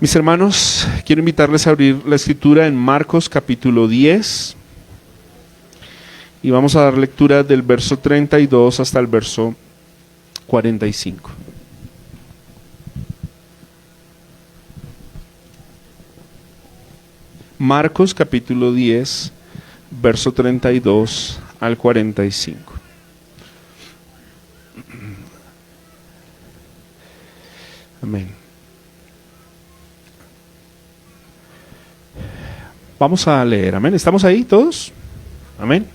Mis hermanos, quiero invitarles a abrir la escritura en Marcos capítulo 10 y vamos a dar lectura del verso 32 hasta el verso 45. Marcos capítulo 10, verso 32 al 45. Amén. Vamos a leer, amén. ¿Estamos ahí todos? Amén.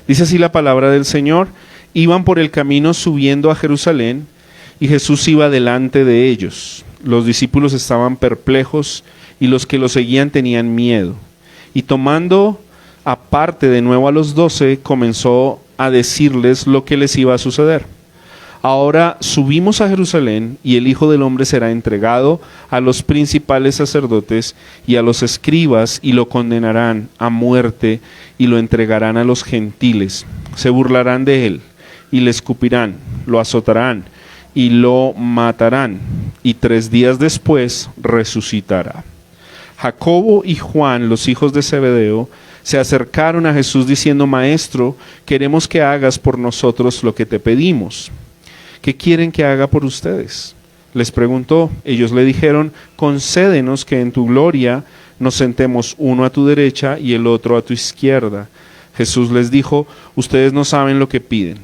Dice así la palabra del Señor. Iban por el camino subiendo a Jerusalén y Jesús iba delante de ellos. Los discípulos estaban perplejos y los que lo seguían tenían miedo. Y tomando aparte de nuevo a los 12, comenzó a decirles lo que les iba a suceder. Ahora subimos a Jerusalén y el Hijo del Hombre será entregado a los principales sacerdotes y a los escribas y lo condenarán a muerte y lo entregarán a los gentiles. Se burlarán de él y le escupirán, lo azotarán y lo matarán y 3 días después resucitará. Jacobo y Juan, los hijos de Zebedeo, se acercaron a Jesús diciendo: Maestro, queremos que hagas por nosotros lo que te pedimos. ¿Qué quieren que haga por ustedes? Les preguntó. Ellos le dijeron: concédenos que en tu gloria nos sentemos uno a tu derecha y el otro a tu izquierda. Jesús les dijo: ustedes no saben lo que piden.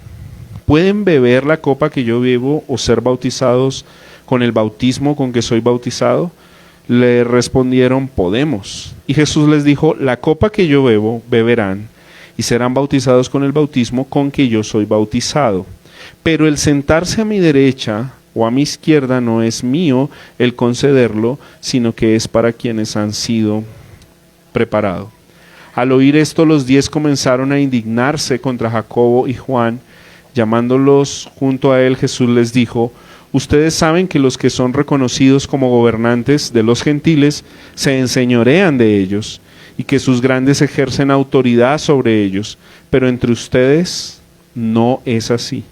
¿Pueden beber la copa que yo bebo o ser bautizados con el bautismo con que soy bautizado? Le respondieron: podemos. Y Jesús les dijo: la copa que yo bebo, beberán, y serán bautizados con el bautismo con que yo soy bautizado. Pero el sentarse a mi derecha o a mi izquierda no es mío el concederlo, sino que es para quienes han sido preparados. Al oír esto, los 10 comenzaron a indignarse contra Jacobo y Juan. Llamándolos junto a él, Jesús les dijo: ustedes saben que los que son reconocidos como gobernantes de los gentiles se enseñorean de ellos y que sus grandes ejercen autoridad sobre ellos, pero entre ustedes no es así.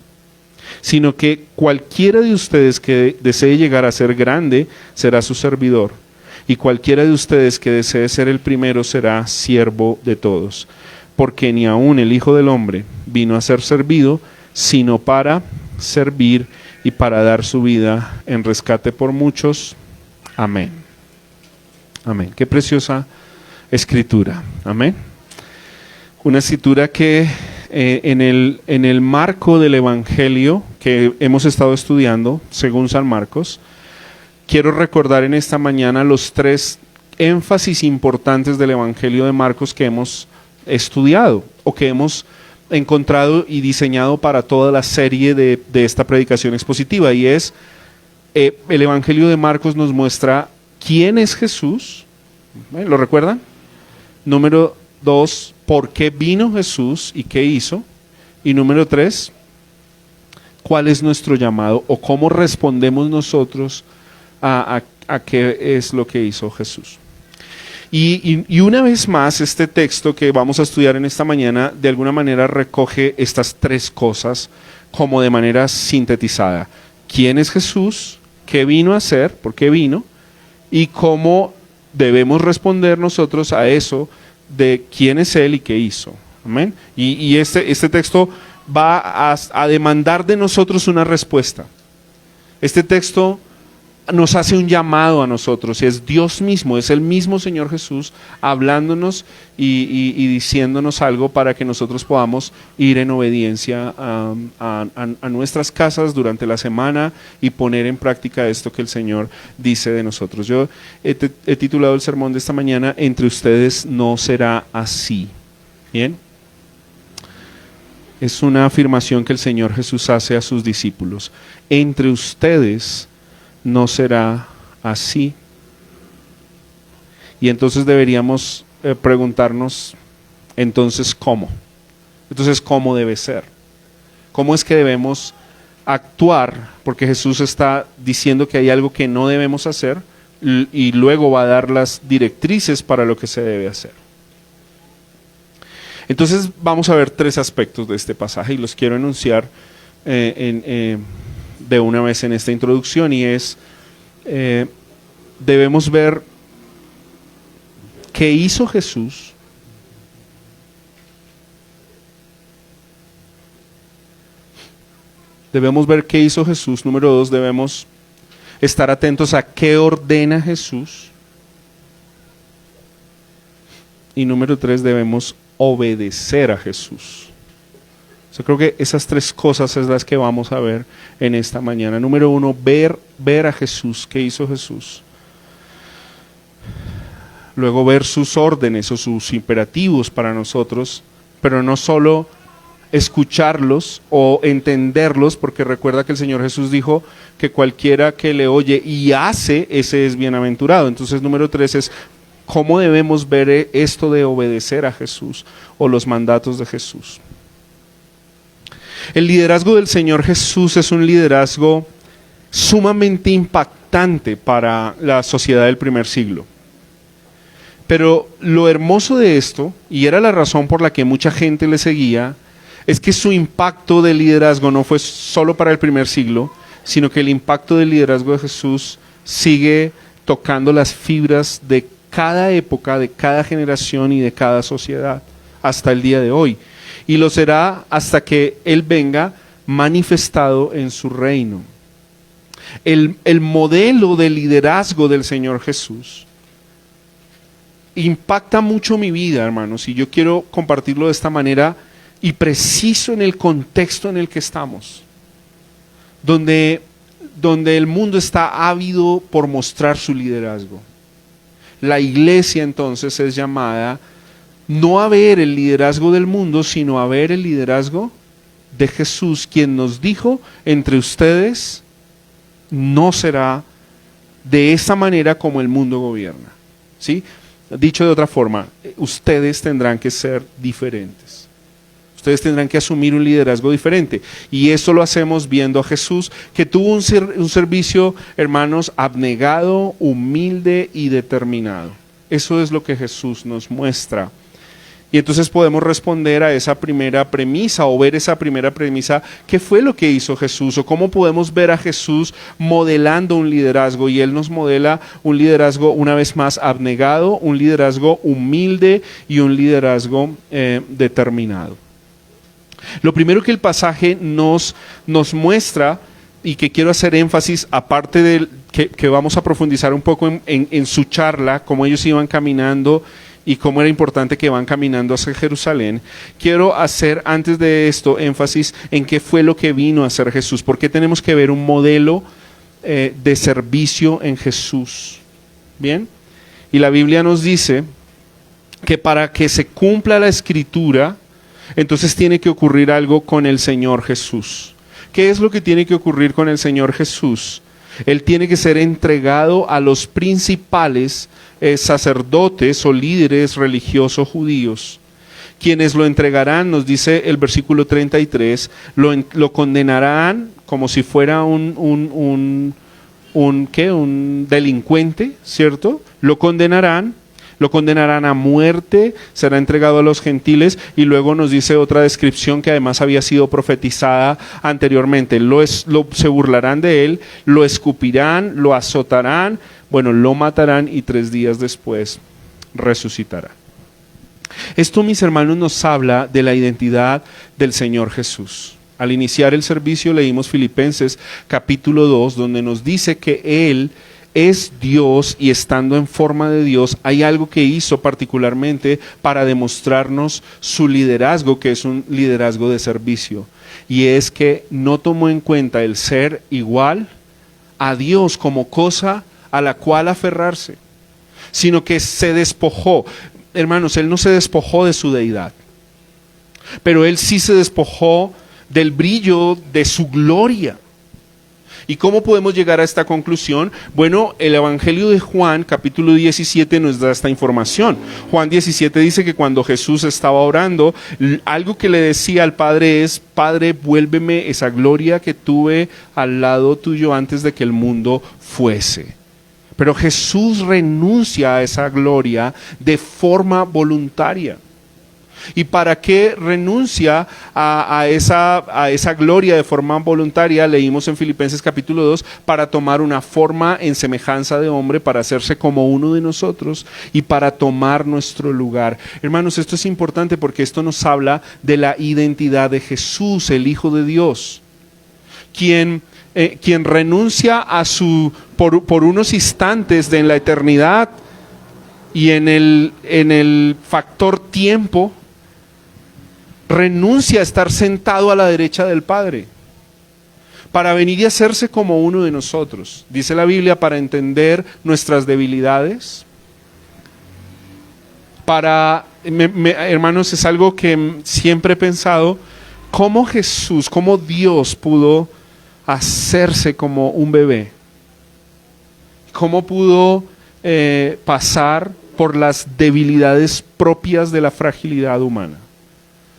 Sino que cualquiera de ustedes que desee llegar a ser grande será su servidor, y cualquiera de ustedes que desee ser el primero será siervo de todos, porque ni aun el Hijo del Hombre vino a ser servido, sino para servir y para dar su vida en rescate por muchos. Amén. Amén. Qué preciosa escritura. Amén. Una escritura que en el marco del Evangelio que hemos estado estudiando, según San Marcos, quiero recordar en esta mañana los 3 énfasis importantes del Evangelio de Marcos que hemos estudiado o que hemos encontrado y diseñado para toda la serie de esta predicación expositiva. Y es, el Evangelio de Marcos nos muestra quién es Jesús. ¿Lo recuerdan? Número 2, ¿por qué vino Jesús y qué hizo? Y número 3, ¿cuál es nuestro llamado o cómo respondemos nosotros a qué es lo que hizo Jesús? Y una vez más, este texto que vamos a estudiar en esta mañana, de alguna manera recoge estas 3 cosas como de manera sintetizada. ¿Quién es Jesús? ¿Qué vino a hacer? ¿Por qué vino? Y cómo debemos responder nosotros a eso de quién es Él y qué hizo. Amén. Y este texto va a demandar de nosotros una respuesta. Este texto nos hace un llamado a nosotros, y es Dios mismo, es el mismo Señor Jesús hablándonos y diciéndonos algo para que nosotros podamos ir en obediencia a nuestras casas durante la semana y poner en práctica esto que el Señor dice de nosotros. Yo he titulado el sermón de esta mañana: entre ustedes no será así. ¿Bien? Es una afirmación que el Señor Jesús hace a sus discípulos. Entre ustedes no será así. Y entonces deberíamos preguntarnos, entonces, ¿cómo? Entonces, ¿cómo debe ser? ¿Cómo es que debemos actuar? Porque Jesús está diciendo que hay algo que no debemos hacer y luego va a dar las directrices para lo que se debe hacer. Entonces vamos a ver 3 aspectos de este pasaje y los quiero enunciar de una vez en esta introducción, y es debemos ver qué hizo Jesús. Debemos ver qué hizo Jesús. Número 2, debemos estar atentos a qué ordena Jesús. Y número 3, debemos obedecer a Jesús. Yo creo que esas 3 cosas es las que vamos a ver en esta mañana. Número 1, ver a Jesús, qué hizo Jesús. Luego ver sus órdenes o sus imperativos para nosotros, pero no solo escucharlos o entenderlos, porque recuerda que el Señor Jesús dijo que cualquiera que le oye y hace, ese es bienaventurado. Entonces, número 3 es cómo debemos ver esto de obedecer a Jesús o los mandatos de Jesús. El liderazgo del Señor Jesús es un liderazgo sumamente impactante para la sociedad del primer siglo. Pero lo hermoso de esto, y era la razón por la que mucha gente le seguía, es que su impacto de liderazgo no fue solo para el primer siglo, sino que el impacto del liderazgo de Jesús sigue tocando las fibras de cada época, de cada generación y de cada sociedad, hasta el día de hoy. Y lo será hasta que Él venga manifestado en su reino. El modelo de liderazgo del Señor Jesús impacta mucho mi vida, hermanos, y yo quiero compartirlo de esta manera y preciso en el contexto en el que estamos, donde el mundo está ávido por mostrar su liderazgo. La iglesia entonces es llamada no a ver el liderazgo del mundo, sino a ver el liderazgo de Jesús, quien nos dijo: entre ustedes no será de esa manera como el mundo gobierna. ¿Sí? Dicho de otra forma, ustedes tendrán que ser diferentes. Ustedes tendrán que asumir un liderazgo diferente. Y eso lo hacemos viendo a Jesús, que tuvo un servicio, hermanos, abnegado, humilde y determinado. Eso es lo que Jesús nos muestra. Y entonces podemos responder a esa primera premisa o ver esa primera premisa, ¿qué fue lo que hizo Jesús? O cómo podemos ver a Jesús modelando un liderazgo. Y Él nos modela un liderazgo, una vez más, abnegado, un liderazgo humilde y un liderazgo determinado. Lo primero que el pasaje nos muestra, y que quiero hacer énfasis, aparte de que vamos a profundizar un poco en su charla, cómo ellos iban caminando y cómo era importante que van caminando hacia Jerusalén, quiero hacer antes de esto énfasis en qué fue lo que vino a hacer Jesús. ¿Por qué tenemos que ver un modelo de servicio en Jesús? Bien, y la Biblia nos dice que para que se cumpla la Escritura, entonces tiene que ocurrir algo con el Señor Jesús. ¿Qué es lo que tiene que ocurrir con el Señor Jesús? Él tiene que ser entregado a los principales sacerdotes o líderes religiosos judíos, quienes lo entregarán, nos dice el versículo 33, lo condenarán como si fuera un delincuente, ¿cierto? Lo condenarán a muerte, será entregado a los gentiles, y luego nos dice otra descripción que además había sido profetizada anteriormente. Se burlarán de él, lo escupirán, lo azotarán, lo matarán y 3 días después resucitará. Esto, mis hermanos, nos habla de la identidad del Señor Jesús. Al iniciar el servicio leímos Filipenses capítulo 2, donde nos dice que Él es Dios, y estando en forma de Dios, hay algo que hizo particularmente para demostrarnos su liderazgo, que es un liderazgo de servicio, y es que no tomó en cuenta el ser igual a Dios como cosa a la cual aferrarse, sino que se despojó. Hermanos, Él no se despojó de su deidad, pero Él sí se despojó del brillo de su gloria. ¿Y cómo podemos llegar a esta conclusión? Bueno, el Evangelio de Juan, capítulo 17, nos da esta información. Juan 17 dice que cuando Jesús estaba orando, algo que le decía al Padre es: Padre, vuélveme esa gloria que tuve al lado tuyo antes de que el mundo fuese. Pero Jesús renuncia a esa gloria de forma voluntaria. ¿Y para qué renuncia a esa gloria de forma voluntaria? Leímos en Filipenses capítulo 2, para tomar una forma en semejanza de hombre, para hacerse como uno de nosotros y para tomar nuestro lugar. Hermanos, esto es importante porque esto nos habla de la identidad de Jesús, el Hijo de Dios, quien renuncia a por unos instantes en la eternidad y en el factor tiempo, renuncia a estar sentado a la derecha del Padre para venir y hacerse como uno de nosotros. Dice la Biblia, para entender nuestras debilidades, hermanos, es algo que siempre he pensado, cómo Jesús, cómo Dios pudo hacerse como un bebé, cómo pudo pasar por las debilidades propias de la fragilidad humana,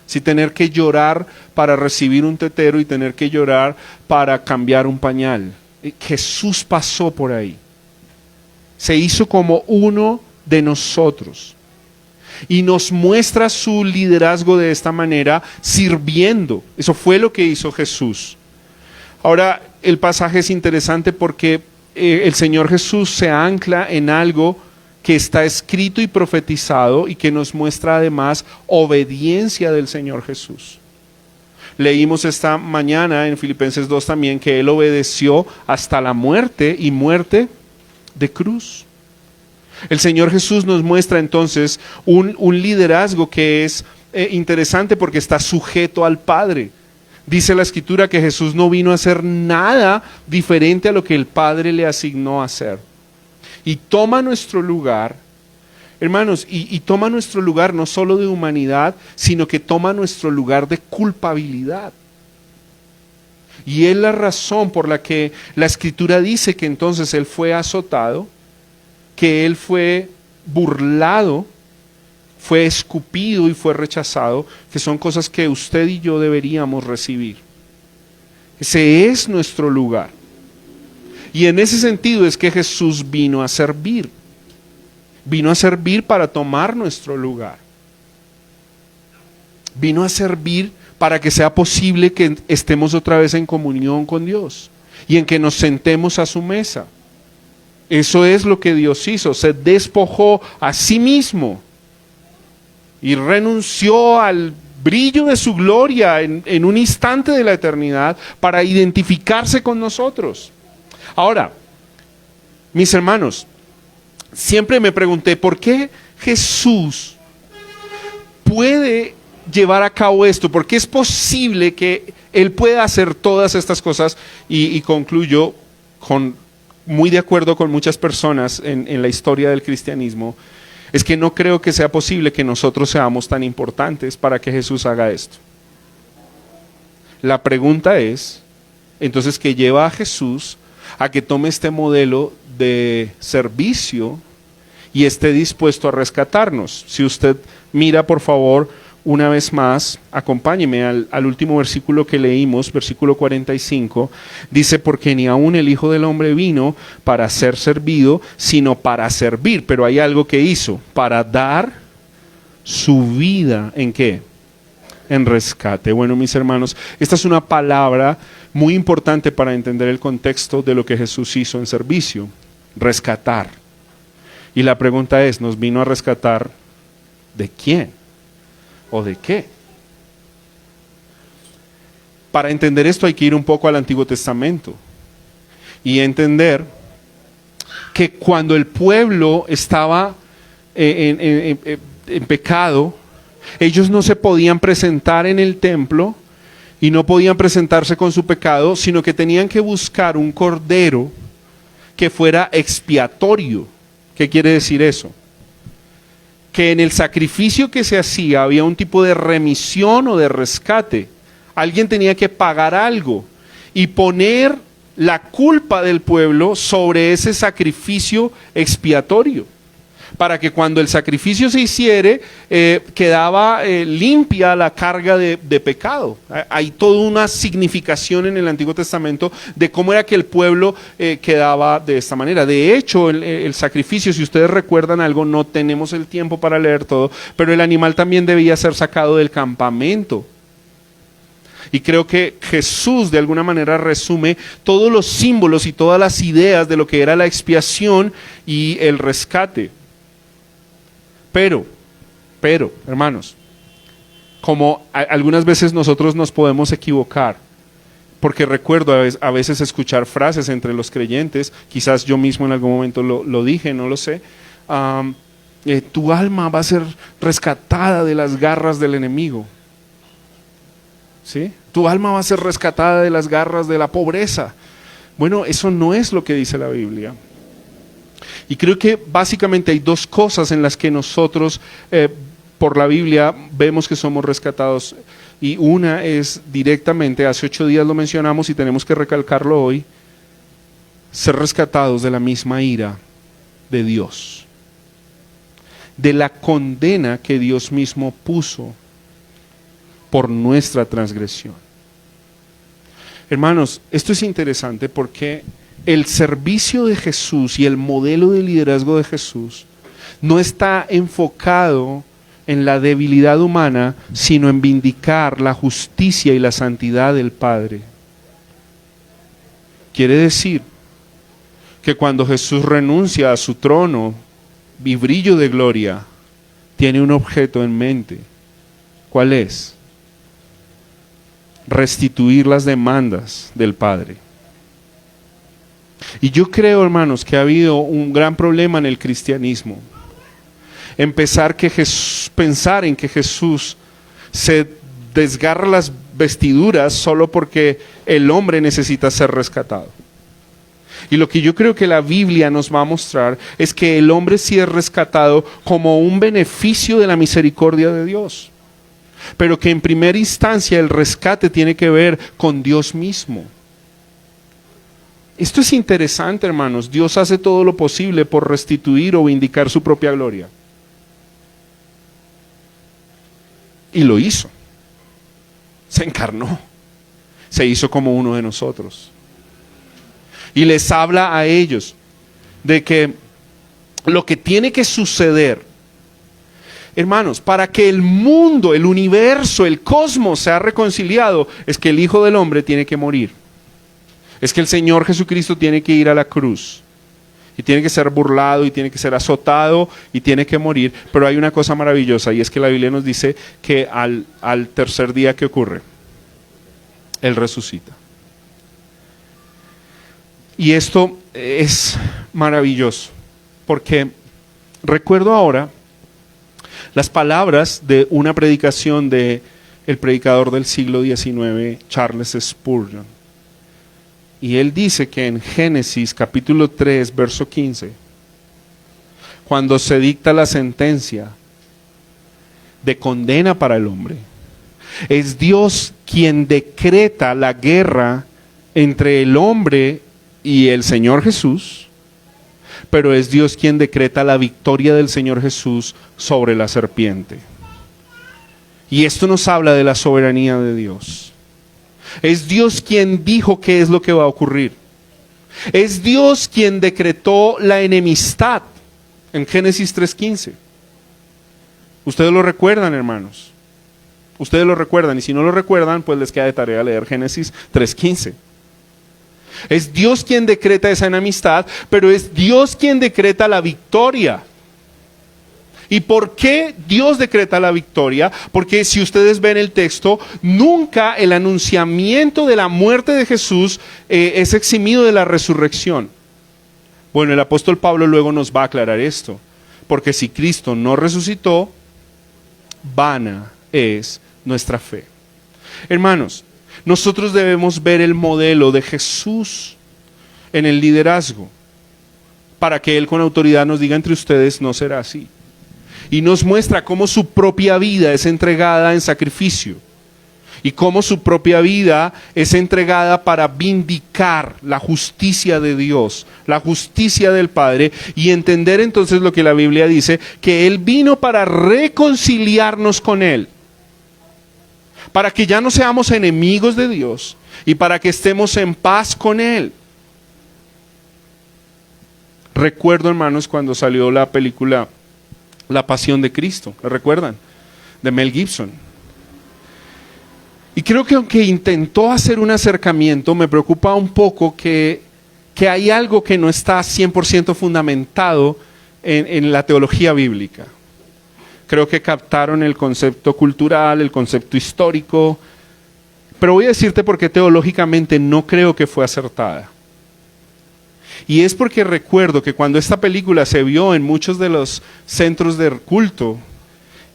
sin tener que llorar para recibir un tetero y tener que llorar para cambiar un pañal. Jesús pasó por ahí, se hizo como uno de nosotros y nos muestra su liderazgo de esta manera, sirviendo. Eso fue lo que hizo Jesús. Ahora, el pasaje es interesante porque el Señor Jesús se ancla en algo que está escrito y profetizado y que nos muestra además obediencia del Señor Jesús. Leímos esta mañana en Filipenses 2 también que Él obedeció hasta la muerte y muerte de cruz. El Señor Jesús nos muestra entonces un liderazgo que es interesante porque está sujeto al Padre. Dice la Escritura que Jesús no vino a hacer nada diferente a lo que el Padre le asignó a hacer. Y toma nuestro lugar, hermanos, y toma nuestro lugar no solo de humanidad, sino que toma nuestro lugar de culpabilidad. Y es la razón por la que la Escritura dice que entonces Él fue azotado, que Él fue burlado, fue escupido y fue rechazado, que son cosas que usted y yo deberíamos recibir. Ese es nuestro lugar. Y en ese sentido es que Jesús vino a servir. Vino a servir para tomar nuestro lugar. Vino a servir para que sea posible que estemos otra vez en comunión con Dios y en que nos sentemos a su mesa. Eso es lo que Dios hizo. Se despojó a sí mismo y renunció al brillo de su gloria en un instante de la eternidad para identificarse con nosotros. Ahora, mis hermanos, siempre me pregunté, ¿por qué Jesús puede llevar a cabo esto? ¿Por qué es posible que Él pueda hacer todas estas cosas? Y concluyo muy de acuerdo con muchas personas en la historia del cristianismo, es que no creo que sea posible que nosotros seamos tan importantes para que Jesús haga esto. La pregunta es, entonces, ¿qué lleva a Jesús a que tome este modelo de servicio y esté dispuesto a rescatarnos? Si usted mira, por favor, una vez más, acompáñeme al último versículo que leímos, versículo 45, dice, porque ni aun el Hijo del Hombre vino para ser servido, sino para servir. Pero hay algo que hizo, para dar su vida, ¿en qué? En rescate. Bueno, mis hermanos, esta es una palabra muy importante para entender el contexto de lo que Jesús hizo en servicio, rescatar. Y la pregunta es, ¿nos vino a rescatar de quién? ¿O de qué? Para entender esto hay que ir un poco al Antiguo Testamento y entender que cuando el pueblo estaba en pecado, ellos no se podían presentar en el templo y no podían presentarse con su pecado, sino que tenían que buscar un cordero que fuera expiatorio. ¿Qué quiere decir eso? Que en el sacrificio que se hacía había un tipo de remisión o de rescate. Alguien tenía que pagar algo y poner la culpa del pueblo sobre ese sacrificio expiatorio. para que cuando el sacrificio se hiciere, quedaba limpia la carga de pecado. Hay toda una significación en el Antiguo Testamento de cómo era que el pueblo quedaba de esta manera. De hecho, el sacrificio, si ustedes recuerdan algo, no tenemos el tiempo para leer todo, pero el animal también debía ser sacado del campamento. Y creo que Jesús de alguna manera resume todos los símbolos y todas las ideas de lo que era la expiación y el rescate. Pero, hermanos, como algunas veces nosotros nos podemos equivocar, porque recuerdo a veces escuchar frases entre los creyentes, quizás yo mismo en algún momento lo dije, no lo sé, tu alma va a ser rescatada de las garras del enemigo. ¿Sí? Tu alma va a ser rescatada de las garras de la pobreza. Bueno, eso no es lo que dice la Biblia. Y creo que básicamente hay dos cosas en las que nosotros por la Biblia vemos que somos rescatados. Y una es directamente, hace 8 días lo mencionamos y tenemos que recalcarlo hoy, ser rescatados de la misma ira de Dios, de la condena que Dios mismo puso por nuestra transgresión. Hermanos, esto es interesante porque el servicio de Jesús y el modelo de liderazgo de Jesús no está enfocado en la debilidad humana, sino en vindicar la justicia y la santidad del Padre. Quiere decir que cuando Jesús renuncia a su trono y brillo de gloria, tiene un objeto en mente. ¿Cuál es? Restituir las demandas del Padre. Y yo creo, hermanos, que ha habido un gran problema en el cristianismo. Pensar en que Jesús se desgarra las vestiduras solo porque el hombre necesita ser rescatado. Y lo que yo creo que la Biblia nos va a mostrar es que el hombre sí es rescatado como un beneficio de la misericordia de Dios. Pero que en primera instancia el rescate tiene que ver con Dios mismo. Esto es interesante, hermanos. Dios hace todo lo posible por restituir o vindicar su propia gloria. Y lo hizo. Se encarnó. Se hizo como uno de nosotros. Y les habla a ellos de que lo que tiene que suceder, hermanos, para que el mundo, el universo, el cosmos sea reconciliado, es que el Hijo del Hombre tiene que morir. Es que el Señor Jesucristo tiene que ir a la cruz. Y tiene que ser burlado, y tiene que ser azotado, y tiene que morir. Pero hay una cosa maravillosa, y es que la Biblia nos dice que al tercer día, ¿qué ocurre? Él resucita. Y esto es maravilloso, porque recuerdo ahora las palabras de una predicación de el predicador del siglo XIX, Charles Spurgeon. Y él dice que en Génesis capítulo 3, verso 15, cuando se dicta la sentencia de condena para el hombre, es Dios quien decreta la guerra entre el hombre y el Señor Jesús, pero es Dios quien decreta la victoria del Señor Jesús sobre la serpiente. Y esto nos habla de la soberanía de Dios. Es Dios quien dijo qué es lo que va a ocurrir. Es Dios quien decretó la enemistad en Génesis 3:15. Ustedes lo recuerdan, hermanos. Ustedes lo recuerdan, y si no lo recuerdan, pues les queda de tarea leer Génesis 3:15. Es Dios quien decreta esa enemistad, pero es Dios quien decreta la victoria. ¿Y por qué Dios decreta la victoria? Porque si ustedes ven el texto, nunca el anunciamiento de la muerte de Jesús es eximido de la resurrección. Bueno, el apóstol Pablo luego nos va a aclarar esto. Porque si Cristo no resucitó, vana es nuestra fe. Hermanos, nosotros debemos ver el modelo de Jesús en el liderazgo, para que Él con autoridad nos diga: entre ustedes no será así. Y nos muestra cómo su propia vida es entregada en sacrificio. y cómo su propia vida es entregada para vindicar la justicia de Dios, la justicia del Padre, y entender entonces lo que la Biblia dice, que Él vino para reconciliarnos con Él, para que ya no seamos enemigos de Dios y para que estemos en paz con Él. Recuerdo, hermanos, cuando salió la película La Pasión de Cristo, ¿la recuerdan? De Mel Gibson. Y creo que aunque intentó hacer un acercamiento, me preocupa un poco que hay algo que no está 100% fundamentado en la teología bíblica. Creo que captaron el concepto cultural, el concepto histórico, pero voy a decirte por qué teológicamente no creo que fue acertada. Y es porque recuerdo que cuando esta película se vio en muchos de los centros de culto,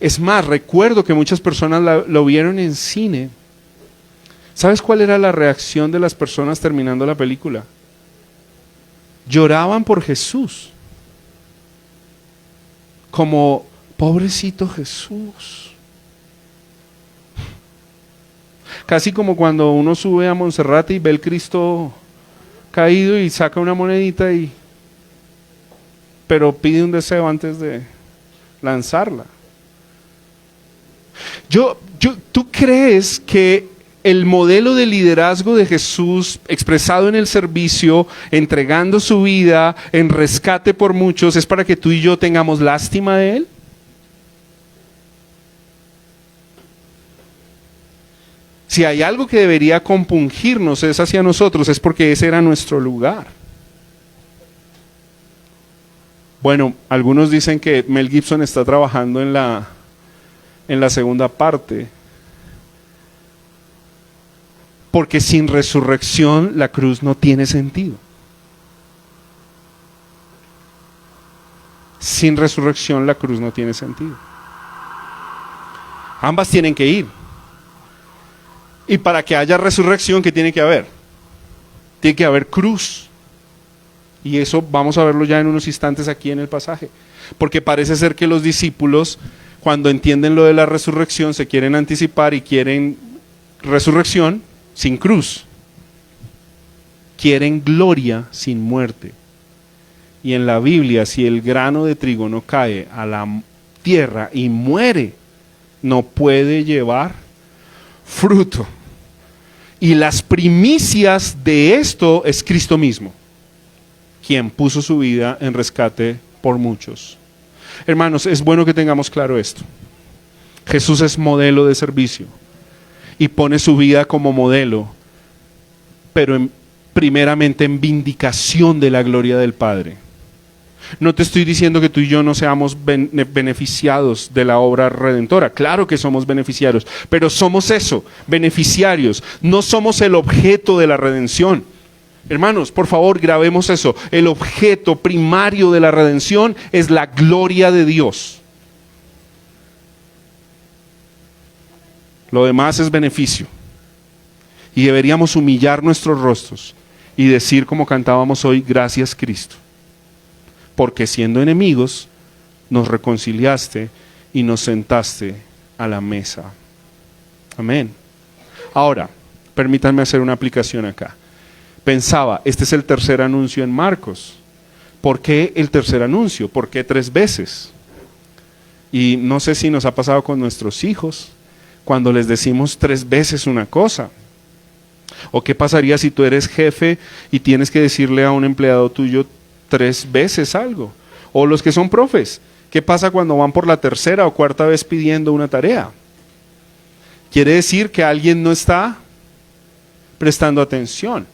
es más, recuerdo que muchas personas lo vieron en cine. ¿Sabes cuál era la reacción de las personas terminando la película? Lloraban por Jesús. Como, pobrecito Jesús. Casi como cuando uno sube a Monserrate y ve el Cristo caído y saca una monedita pero pide un deseo antes de lanzarla. ¿Tú crees que el modelo de liderazgo de Jesús expresado en el servicio, entregando su vida en rescate por muchos, es para que tú y yo tengamos lástima de Él? Si hay algo que debería compungirnos es hacia nosotros, es porque ese era nuestro lugar. Bueno, algunos dicen que Mel Gibson está trabajando en la segunda parte, porque sin resurrección la cruz no tiene sentido. Sin resurrección la cruz no tiene sentido. Ambas tienen que ir. Y para que haya resurrección, ¿qué tiene que haber? Tiene que haber cruz. Y eso vamos a verlo ya en unos instantes aquí en el pasaje. Porque parece ser que los discípulos, cuando entienden lo de la resurrección, se quieren anticipar y quieren resurrección sin cruz. Quieren gloria sin muerte. Y en la Biblia, si el grano de trigo no cae a la tierra y muere, no puede llevar fruto. Y las primicias de esto es Cristo mismo, quien puso su vida en rescate por muchos. Hermanos, es bueno que tengamos claro esto. Jesús es modelo de servicio y pone su vida como modelo, pero primeramente en vindicación de la gloria del Padre. No te estoy diciendo que tú y yo no seamos beneficiados de la obra redentora. Claro que somos beneficiarios, pero somos eso, beneficiarios. No somos el objeto de la redención. Hermanos, por favor, grabemos eso. El objeto primario de la redención es la gloria de Dios. Lo demás es beneficio. Y deberíamos humillar nuestros rostros y decir como cantábamos hoy, gracias Cristo. Porque siendo enemigos, nos reconciliaste y nos sentaste a la mesa. Amén. Ahora, permítanme hacer una aplicación acá. Pensaba, este es el tercer anuncio en Marcos. ¿Por qué el tercer anuncio? ¿Por qué 3 veces? Y no sé si nos ha pasado con nuestros hijos, cuando les decimos 3 veces una cosa. ¿O qué pasaría si tú eres jefe y tienes que decirle a un empleado tuyo 3 veces algo? O los que son profes, ¿qué pasa cuando van por la 3ª o 4ª vez pidiendo una tarea? Quiere decir que alguien no está prestando atención.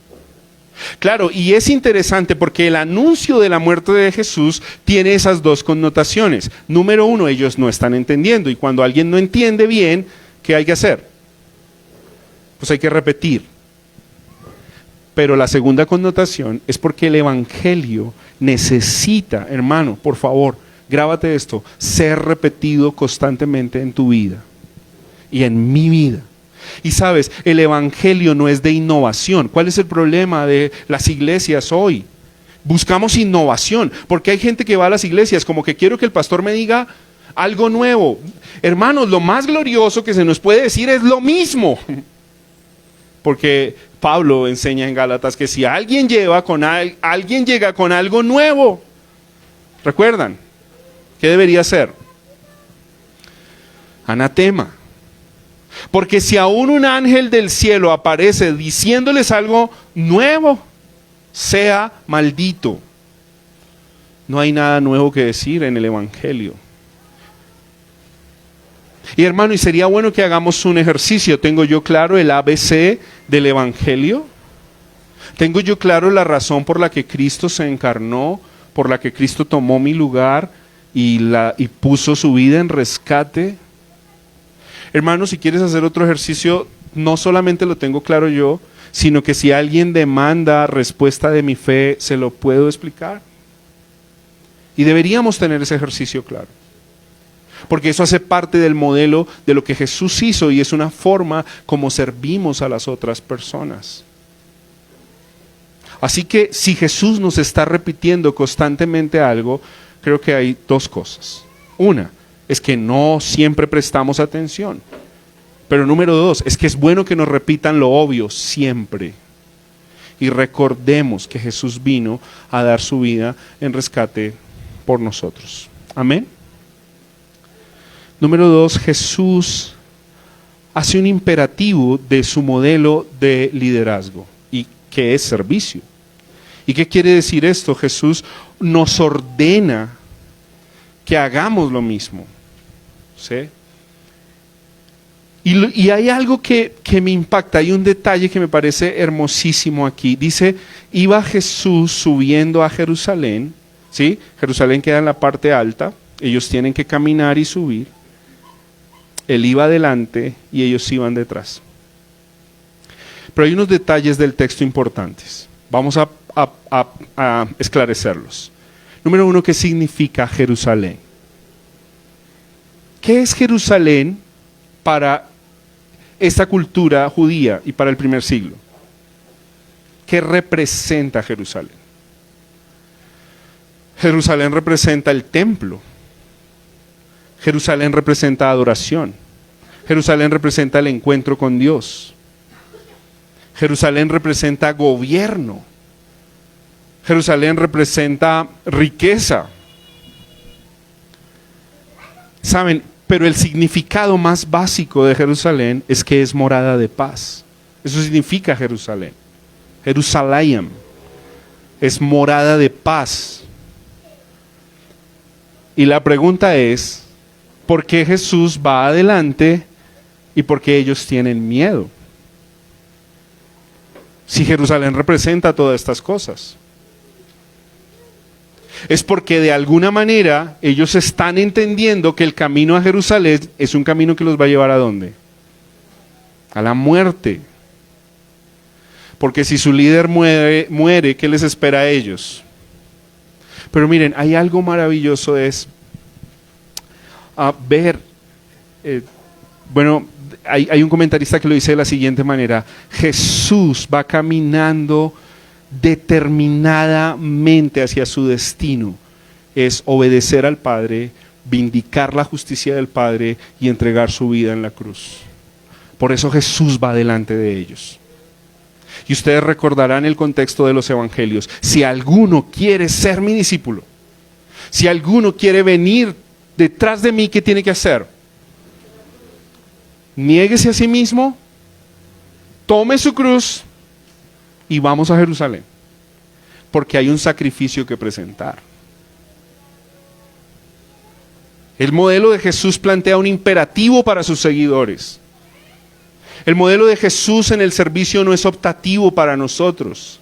Claro, y es interesante porque el anuncio de la muerte de Jesús tiene esas 2 connotaciones. Número 1, ellos no están entendiendo, y cuando alguien no entiende bien, ¿qué hay que hacer? Pues hay que repetir. Pero la segunda connotación es porque el evangelio necesita, hermano, por favor, grábate esto, ser repetido constantemente en tu vida y en mi vida. Y sabes, el evangelio no es de innovación. ¿Cuál es el problema de las iglesias hoy? Buscamos innovación, porque hay gente que va a las iglesias como que quiero que el pastor me diga algo nuevo. Hermanos, lo más glorioso que se nos puede decir es lo mismo. Porque Pablo enseña en Gálatas que si alguien llega con algo nuevo, ¿recuerdan? ¿Qué debería ser? Anatema. Porque si aún un ángel del cielo aparece diciéndoles algo nuevo, sea maldito. No hay nada nuevo que decir en el Evangelio. Y hermano, y sería bueno que hagamos un ejercicio. ¿Tengo yo claro el ABC del Evangelio? ¿Tengo yo claro la razón por la que Cristo se encarnó, por la que Cristo tomó mi lugar y puso su vida en rescate? Hermano, si quieres hacer otro ejercicio, no solamente lo tengo claro yo, sino que si alguien demanda respuesta de mi fe, se lo puedo explicar. Y deberíamos tener ese ejercicio claro. Porque eso hace parte del modelo de lo que Jesús hizo y es una forma como servimos a las otras personas. Así que si Jesús nos está repitiendo constantemente algo, creo que hay dos cosas. Una, es que no siempre prestamos atención. Pero número dos, es que es bueno que nos repitan lo obvio siempre. Y recordemos que Jesús vino a dar su vida en rescate por nosotros. Amén. Número dos, Jesús hace un imperativo de su modelo de liderazgo, y que es servicio. ¿Y qué quiere decir esto? Jesús nos ordena que hagamos lo mismo. ¿Sí? Y hay algo que me impacta, hay un detalle que me parece hermosísimo aquí. Dice, iba Jesús subiendo a Jerusalén, ¿sí? Jerusalén queda en la parte alta, ellos tienen que caminar y subir. Él iba adelante y ellos iban detrás. Pero hay unos detalles del texto importantes. Vamos a esclarecerlos. Número uno, ¿qué significa Jerusalén? ¿Qué es Jerusalén para esta cultura judía y para el primer siglo? ¿Qué representa Jerusalén? Jerusalén representa el templo. Jerusalén representa adoración. Jerusalén representa el encuentro con Dios. Jerusalén representa gobierno. Jerusalén representa riqueza. ¿Saben? Pero el significado más básico de Jerusalén es que es morada de paz. Eso significa Jerusalén. Jerusalén es morada de paz. Y la pregunta es, ¿por qué Jesús va adelante y por qué ellos tienen miedo? Si Jerusalén representa todas estas cosas. Es porque de alguna manera ellos están entendiendo que el camino a Jerusalén es un camino que los va a llevar ¿a dónde? A la muerte. Porque si su líder muere, ¿qué les espera a ellos? Pero miren, hay algo maravilloso, es ver, hay un comentarista que lo dice de la siguiente manera: Jesús va caminando determinadamente hacia su destino, es obedecer al Padre, vindicar la justicia del Padre y entregar su vida en la cruz. Por eso Jesús va delante de ellos. Y ustedes recordarán el contexto de los evangelios. Si alguno quiere ser mi discípulo, si alguno quiere venir detrás de mí, ¿qué tiene que hacer? Niéguese a sí mismo, tome su cruz y vamos a Jerusalén, porque hay un sacrificio que presentar. El modelo de Jesús plantea un imperativo para sus seguidores. El modelo de Jesús en el servicio no es optativo para nosotros.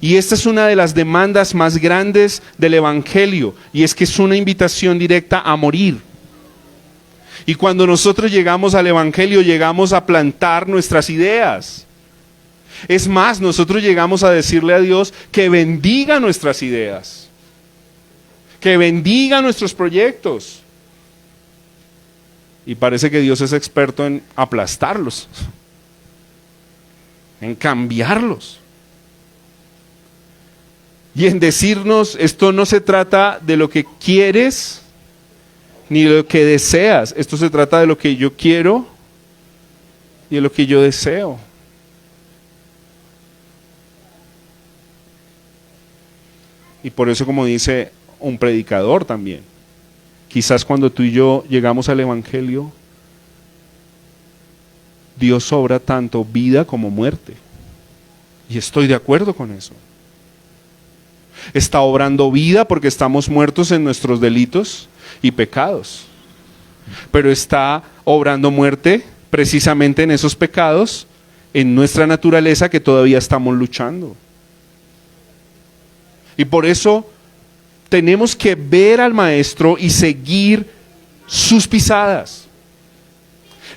Y esta es una de las demandas más grandes del Evangelio, y es que es una invitación directa a morir. Y cuando nosotros llegamos al Evangelio, llegamos a plantar nuestras ideas. Es más, nosotros llegamos a decirle a Dios que bendiga nuestras ideas, que bendiga nuestros proyectos. Y parece que Dios es experto en aplastarlos, en cambiarlos. Y en decirnos, esto no se trata de lo que quieres, ni de lo que deseas. Esto se trata de lo que yo quiero y de lo que yo deseo. Y por eso, como dice un predicador también, quizás cuando tú y yo llegamos al Evangelio, Dios obra tanto vida como muerte. Y estoy de acuerdo con eso. Está obrando vida porque estamos muertos en nuestros delitos y pecados. Pero está obrando muerte precisamente en esos pecados, en nuestra naturaleza que todavía estamos luchando. Y por eso tenemos que ver al Maestro y seguir sus pisadas.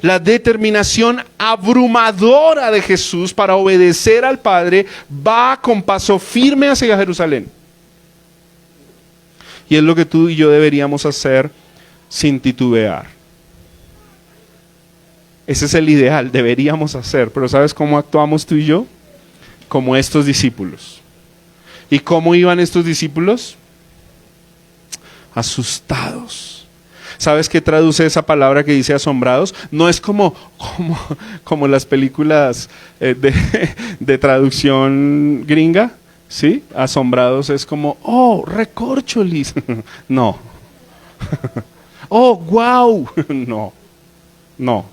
La determinación abrumadora de Jesús para obedecer al Padre va con paso firme hacia Jerusalén. Y es lo que tú y yo deberíamos hacer sin titubear. Ese es el ideal, deberíamos hacer. Pero ¿sabes cómo actuamos tú y yo? Como estos discípulos. ¿Y cómo iban estos discípulos? Asustados. ¿Sabes qué traduce esa palabra que dice asombrados? No es como las películas de traducción gringa, ¿sí? Asombrados es como, oh, recorcholis. No. Oh, wow. No.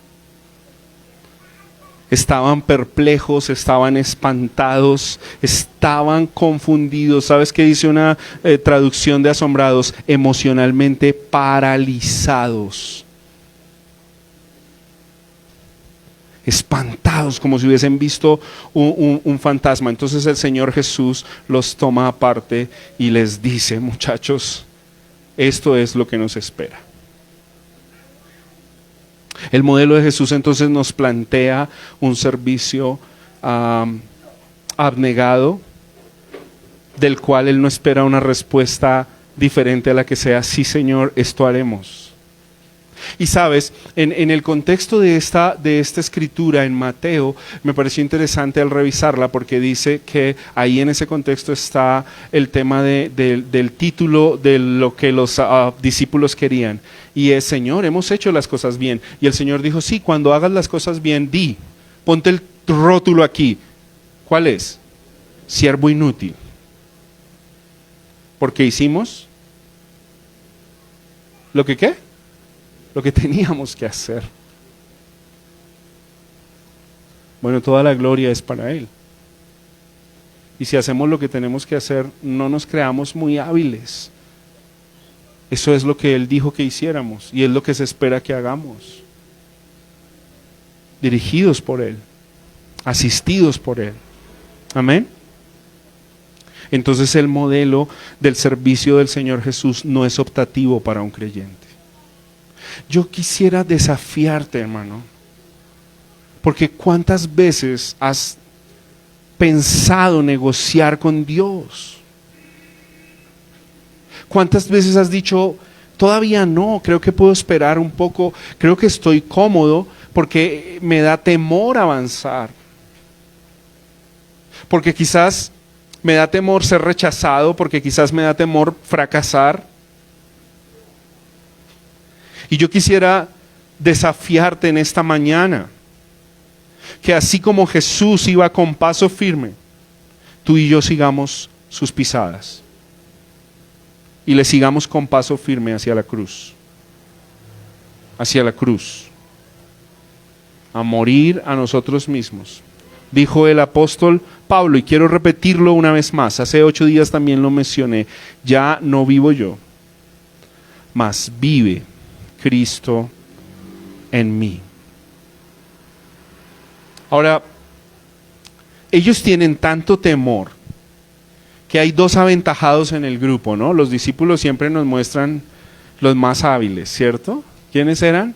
Estaban perplejos, estaban espantados, estaban confundidos. ¿Sabes qué dice una traducción de asombrados? Emocionalmente paralizados. Espantados, como si hubiesen visto un fantasma. Entonces el Señor Jesús los toma aparte y les dice, muchachos, esto es lo que nos espera. El modelo de Jesús entonces nos plantea un servicio abnegado, del cual Él no espera una respuesta diferente a la que sea, sí Señor, esto haremos. Y sabes, en el contexto de esta escritura en Mateo, me pareció interesante al revisarla porque dice que ahí en ese contexto está el tema del título de lo que los discípulos querían. Y es, Señor, hemos hecho las cosas bien. Y el Señor dijo, sí, cuando hagas las cosas bien, ponte el rótulo aquí. ¿Cuál es? Siervo inútil. Porque hicimos lo que ¿qué? Lo que teníamos que hacer. Bueno, toda la gloria es para Él. Y si hacemos lo que tenemos que hacer, no nos creamos muy hábiles. Eso es lo que Él dijo que hiciéramos y es lo que se espera que hagamos. Dirigidos por Él, asistidos por Él. Amén. Entonces el modelo del servicio del Señor Jesús no es optativo para un creyente. Yo quisiera desafiarte, hermano, porque ¿cuántas veces has pensado negociar con Dios? ¿Cuántas veces has dicho, todavía no, creo que puedo esperar un poco, creo que estoy cómodo porque me da temor avanzar? Porque quizás me da temor ser rechazado, porque quizás me da temor fracasar. Y yo quisiera desafiarte en esta mañana, que así como Jesús iba con paso firme, tú y yo sigamos sus pisadas. Y le sigamos con paso firme hacia la cruz. Hacia la cruz. A morir a nosotros mismos. Dijo el apóstol Pablo, y quiero repetirlo una vez más, hace 8 días también lo mencioné, ya no vivo yo, mas vive Cristo en mí. Ahora, ellos tienen tanto temor que hay 2 aventajados en el grupo, ¿no? Los discípulos siempre nos muestran los más hábiles, ¿cierto? ¿Quiénes eran?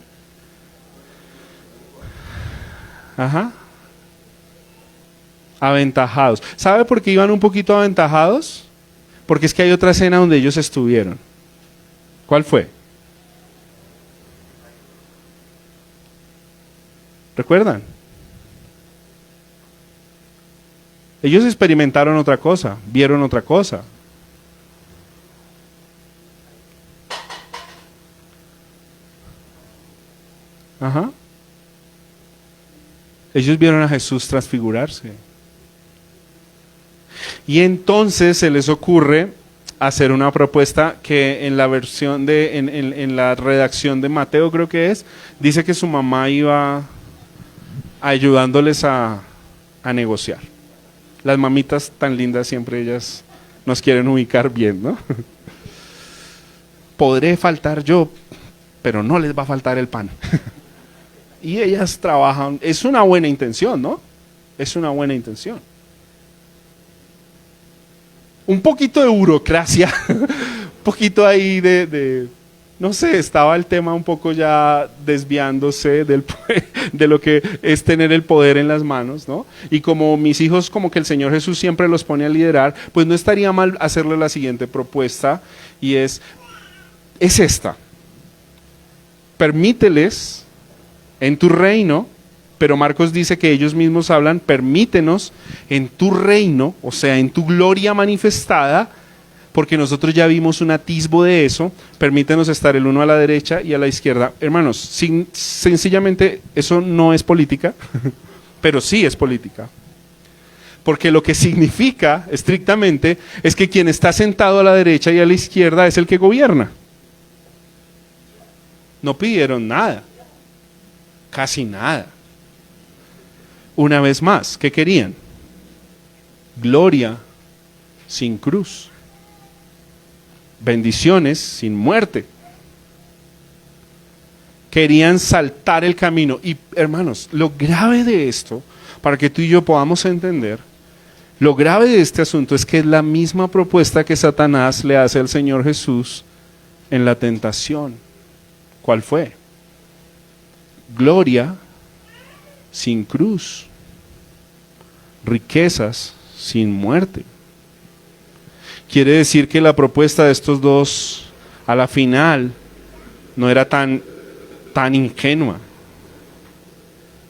Aventajados. ¿Sabe por qué iban un poquito aventajados? Porque es que hay otra escena donde ellos estuvieron. ¿Cuál fue? ¿Recuerdan? Ellos experimentaron otra cosa, vieron otra cosa. Ajá. Ellos vieron a Jesús transfigurarse. Y entonces se les ocurre hacer una propuesta que en la versión en la redacción de Mateo, creo que es, dice que su mamá iba ayudándoles a negociar. Las mamitas tan lindas siempre ellas nos quieren ubicar bien, ¿no? Podré faltar yo, pero no les va a faltar el pan. Y ellas trabajan, es una buena intención, ¿no? Es una buena intención. Un poquito de burocracia, un poquito ahí no sé, estaba el tema un poco ya desviándose de lo que es tener el poder en las manos, ¿no? Y como mis hijos, como que el Señor Jesús siempre los pone a liderar, pues no estaría mal hacerle la siguiente propuesta, y es esta. Permíteles en tu reino, pero Marcos dice que ellos mismos hablan, permítenos en tu reino, o sea, en tu gloria manifestada, porque nosotros ya vimos un atisbo de eso, permítenos estar el uno a la derecha y a la izquierda. Hermanos, sencillamente eso no es política, pero sí es política. Porque lo que significa estrictamente es que quien está sentado a la derecha y a la izquierda es el que gobierna. No pidieron nada, casi nada. Una vez más, ¿qué querían? Gloria sin cruz. Bendiciones sin muerte. Querían saltar el camino. Y hermanos, lo grave de esto, para que tú y yo podamos entender, lo grave de este asunto es que es la misma propuesta que Satanás le hace al Señor Jesús en la tentación. ¿Cuál fue? Gloria sin cruz. Riquezas sin muerte. Quiere decir que la propuesta de estos dos a la final no era tan ingenua.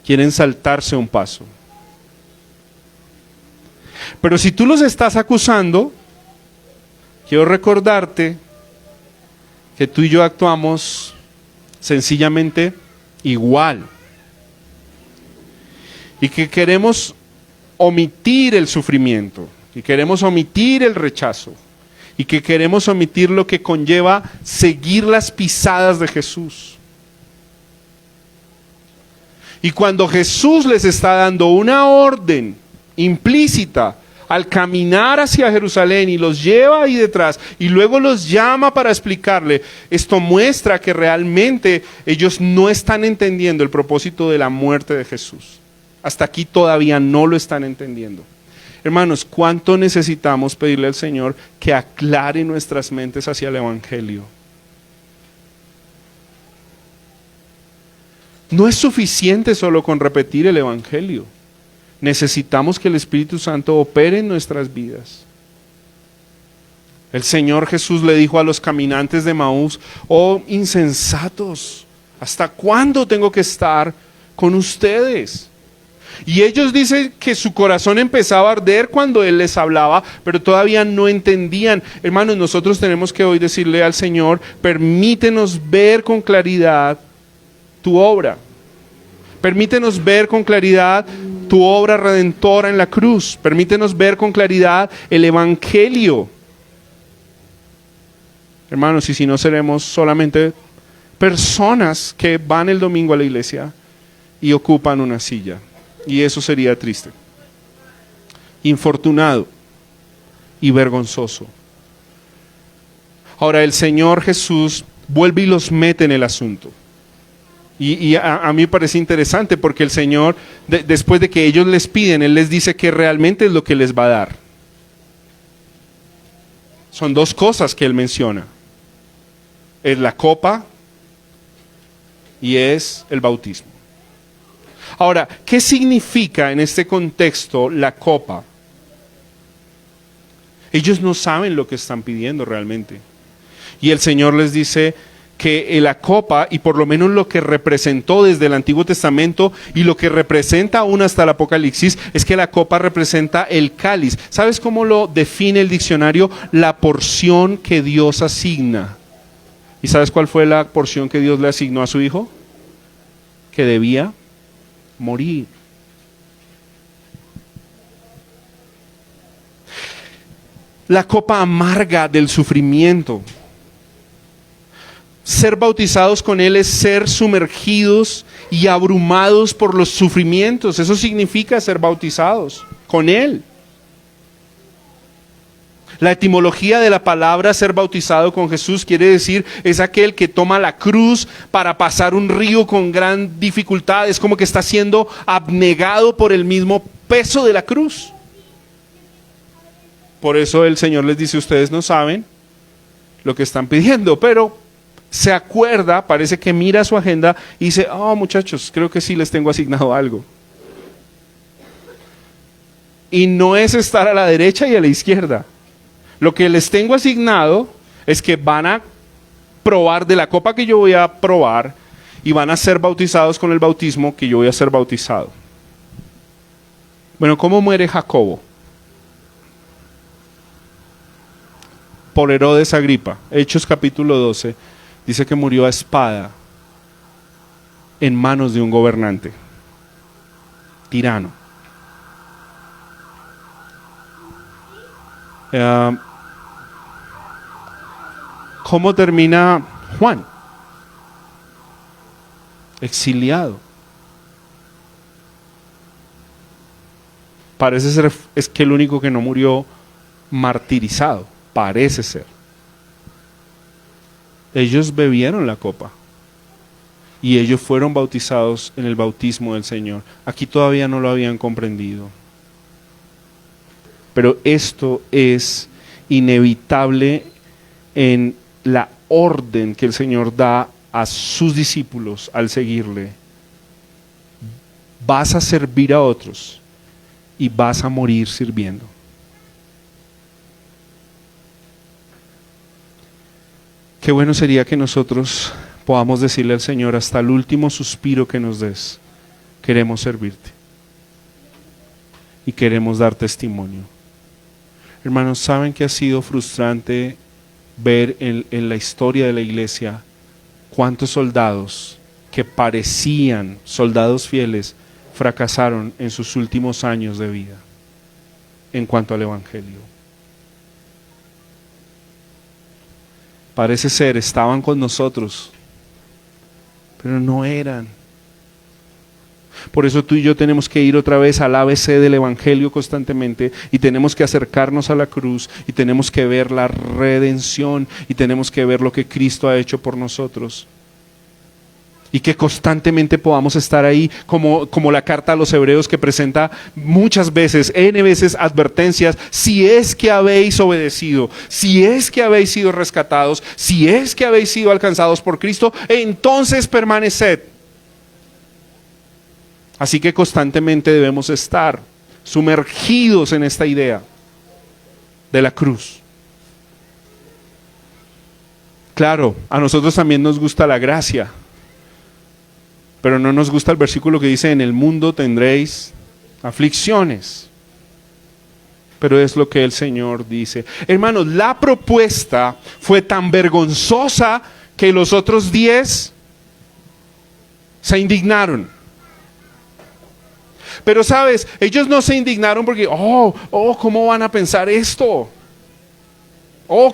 Quieren saltarse un paso. Pero si tú los estás acusando, quiero recordarte que tú y yo actuamos sencillamente igual. Y que queremos omitir el sufrimiento, y queremos omitir el rechazo, y que queremos omitir lo que conlleva seguir las pisadas de Jesús. Y cuando Jesús les está dando una orden implícita al caminar hacia Jerusalén y los lleva ahí detrás y luego los llama para explicarle, esto muestra que realmente ellos no están entendiendo el propósito de la muerte de Jesús. Hasta aquí todavía no lo están entendiendo. Hermanos, ¿cuánto necesitamos pedirle al Señor que aclare nuestras mentes hacia el Evangelio? No es suficiente solo con repetir el Evangelio. Necesitamos que el Espíritu Santo opere en nuestras vidas. El Señor Jesús le dijo a los caminantes de Maús, oh insensatos, ¿hasta cuándo tengo que estar con ustedes? Y ellos dicen que su corazón empezaba a arder cuando Él les hablaba, pero todavía no entendían. Hermanos, nosotros tenemos que hoy decirle al Señor, permítenos ver con claridad tu obra. Permítenos ver con claridad tu obra redentora en la cruz. Permítenos ver con claridad el Evangelio. Hermanos, y si no seremos solamente personas que van el domingo a la iglesia y ocupan una silla. Y eso sería triste, infortunado y vergonzoso. Ahora el Señor Jesús vuelve y los mete en el asunto. Y a mí me parece interesante porque el Señor, después de que ellos les piden, Él les dice que realmente es lo que les va a dar. Son dos cosas que Él menciona. Es la copa y es el bautismo. Ahora, ¿qué significa en este contexto la copa? Ellos no saben lo que están pidiendo realmente. Y el Señor les dice que la copa, y por lo menos lo que representó desde el Antiguo Testamento y lo que representa aún hasta el Apocalipsis, es que la copa representa el cáliz. ¿Sabes cómo lo define el diccionario? La porción que Dios asigna. ¿Y sabes cuál fue la porción que Dios le asignó a su hijo? que debía morir. La copa amarga del sufrimiento. Ser bautizados con Él es ser sumergidos y abrumados por los sufrimientos. Eso significa ser bautizados con Él. La etimología de la palabra ser bautizado con Jesús quiere decir es aquel que toma la cruz para pasar un río con gran dificultad. Es como que está siendo abnegado por el mismo peso de la cruz. Por eso el Señor les dice, ustedes no saben lo que están pidiendo, pero se acuerda, parece que mira su agenda y dice, oh muchachos, creo que sí les tengo asignado algo. Y no es estar a la derecha y a la izquierda. Lo que les tengo asignado es que van a probar de la copa que yo voy a probar y van a ser bautizados con el bautismo que yo voy a ser bautizado. Bueno, ¿cómo muere Jacobo? Por Herodes Agripa. Hechos capítulo 12 dice que murió a espada en manos de un gobernante tirano. ¿Cómo termina Juan? Exiliado. Parece ser es que el único que no murió martirizado. Parece ser. Ellos bebieron la copa y ellos fueron bautizados en el bautismo del Señor. Aquí todavía no lo habían comprendido. Pero esto es inevitable en la orden que el Señor da a sus discípulos al seguirle. Vas a servir a otros y vas a morir sirviendo. Qué bueno sería que nosotros podamos decirle al Señor hasta el último suspiro que nos des, queremos servirte y queremos dar testimonio. Hermanos, ¿saben que ha sido frustrante ver en la historia de la iglesia cuántos soldados que parecían soldados fieles fracasaron en sus últimos años de vida en cuanto al Evangelio? Parece ser, estaban con nosotros, pero no eran. Por eso tú y yo tenemos que ir otra vez al ABC del Evangelio constantemente y tenemos que acercarnos a la cruz y tenemos que ver la redención y tenemos que ver lo que Cristo ha hecho por nosotros. Y que constantemente podamos estar ahí como la carta a los Hebreos que presenta muchas veces, N veces advertencias, si es que habéis obedecido, si es que habéis sido rescatados, si es que habéis sido alcanzados por Cristo, entonces permaneced. Así que constantemente debemos estar sumergidos en esta idea de la cruz. Claro, a nosotros también nos gusta la gracia. Pero no nos gusta el versículo que dice, en el mundo tendréis aflicciones. Pero es lo que el Señor dice. Hermanos, la propuesta fue tan vergonzosa que los otros 10 se indignaron. Pero sabes, ellos no se indignaron porque, ¿cómo van a pensar esto?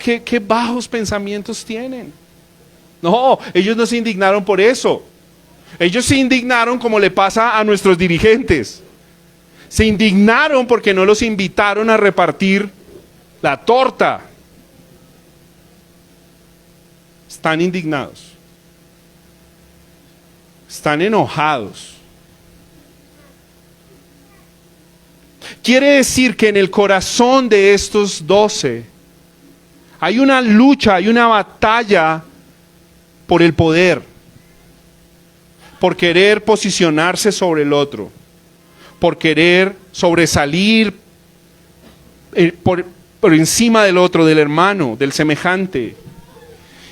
Qué bajos pensamientos tienen. No, ellos no se indignaron por eso. Ellos se indignaron como le pasa a nuestros dirigentes. Se indignaron porque no los invitaron a repartir la torta. Están indignados. Están enojados. Quiere decir que en el corazón de estos 12 hay una lucha, hay una batalla por el poder, por querer posicionarse sobre el otro, por querer sobresalir por encima del otro, del hermano, del semejante.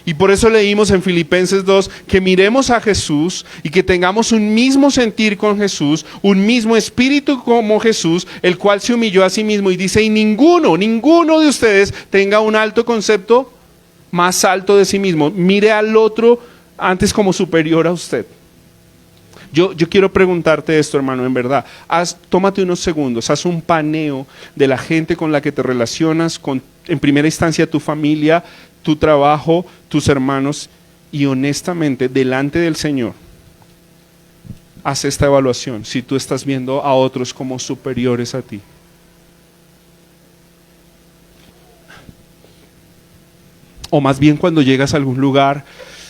Y por eso leímos en Filipenses 2 que miremos a Jesús y que tengamos un mismo sentir con Jesús, un mismo espíritu como Jesús, el cual se humilló a sí mismo, y dice, y ninguno de ustedes tenga un alto concepto más alto de sí mismo. Mire al otro antes como superior a usted. Yo quiero preguntarte esto, hermano, en verdad. Tómate unos segundos, haz un paneo de la gente con la que te relacionas, en primera instancia tu familia, tu trabajo, tus hermanos, y honestamente, delante del Señor, haz esta evaluación, si tú estás viendo a otros como superiores a ti. O más bien cuando llegas a algún lugar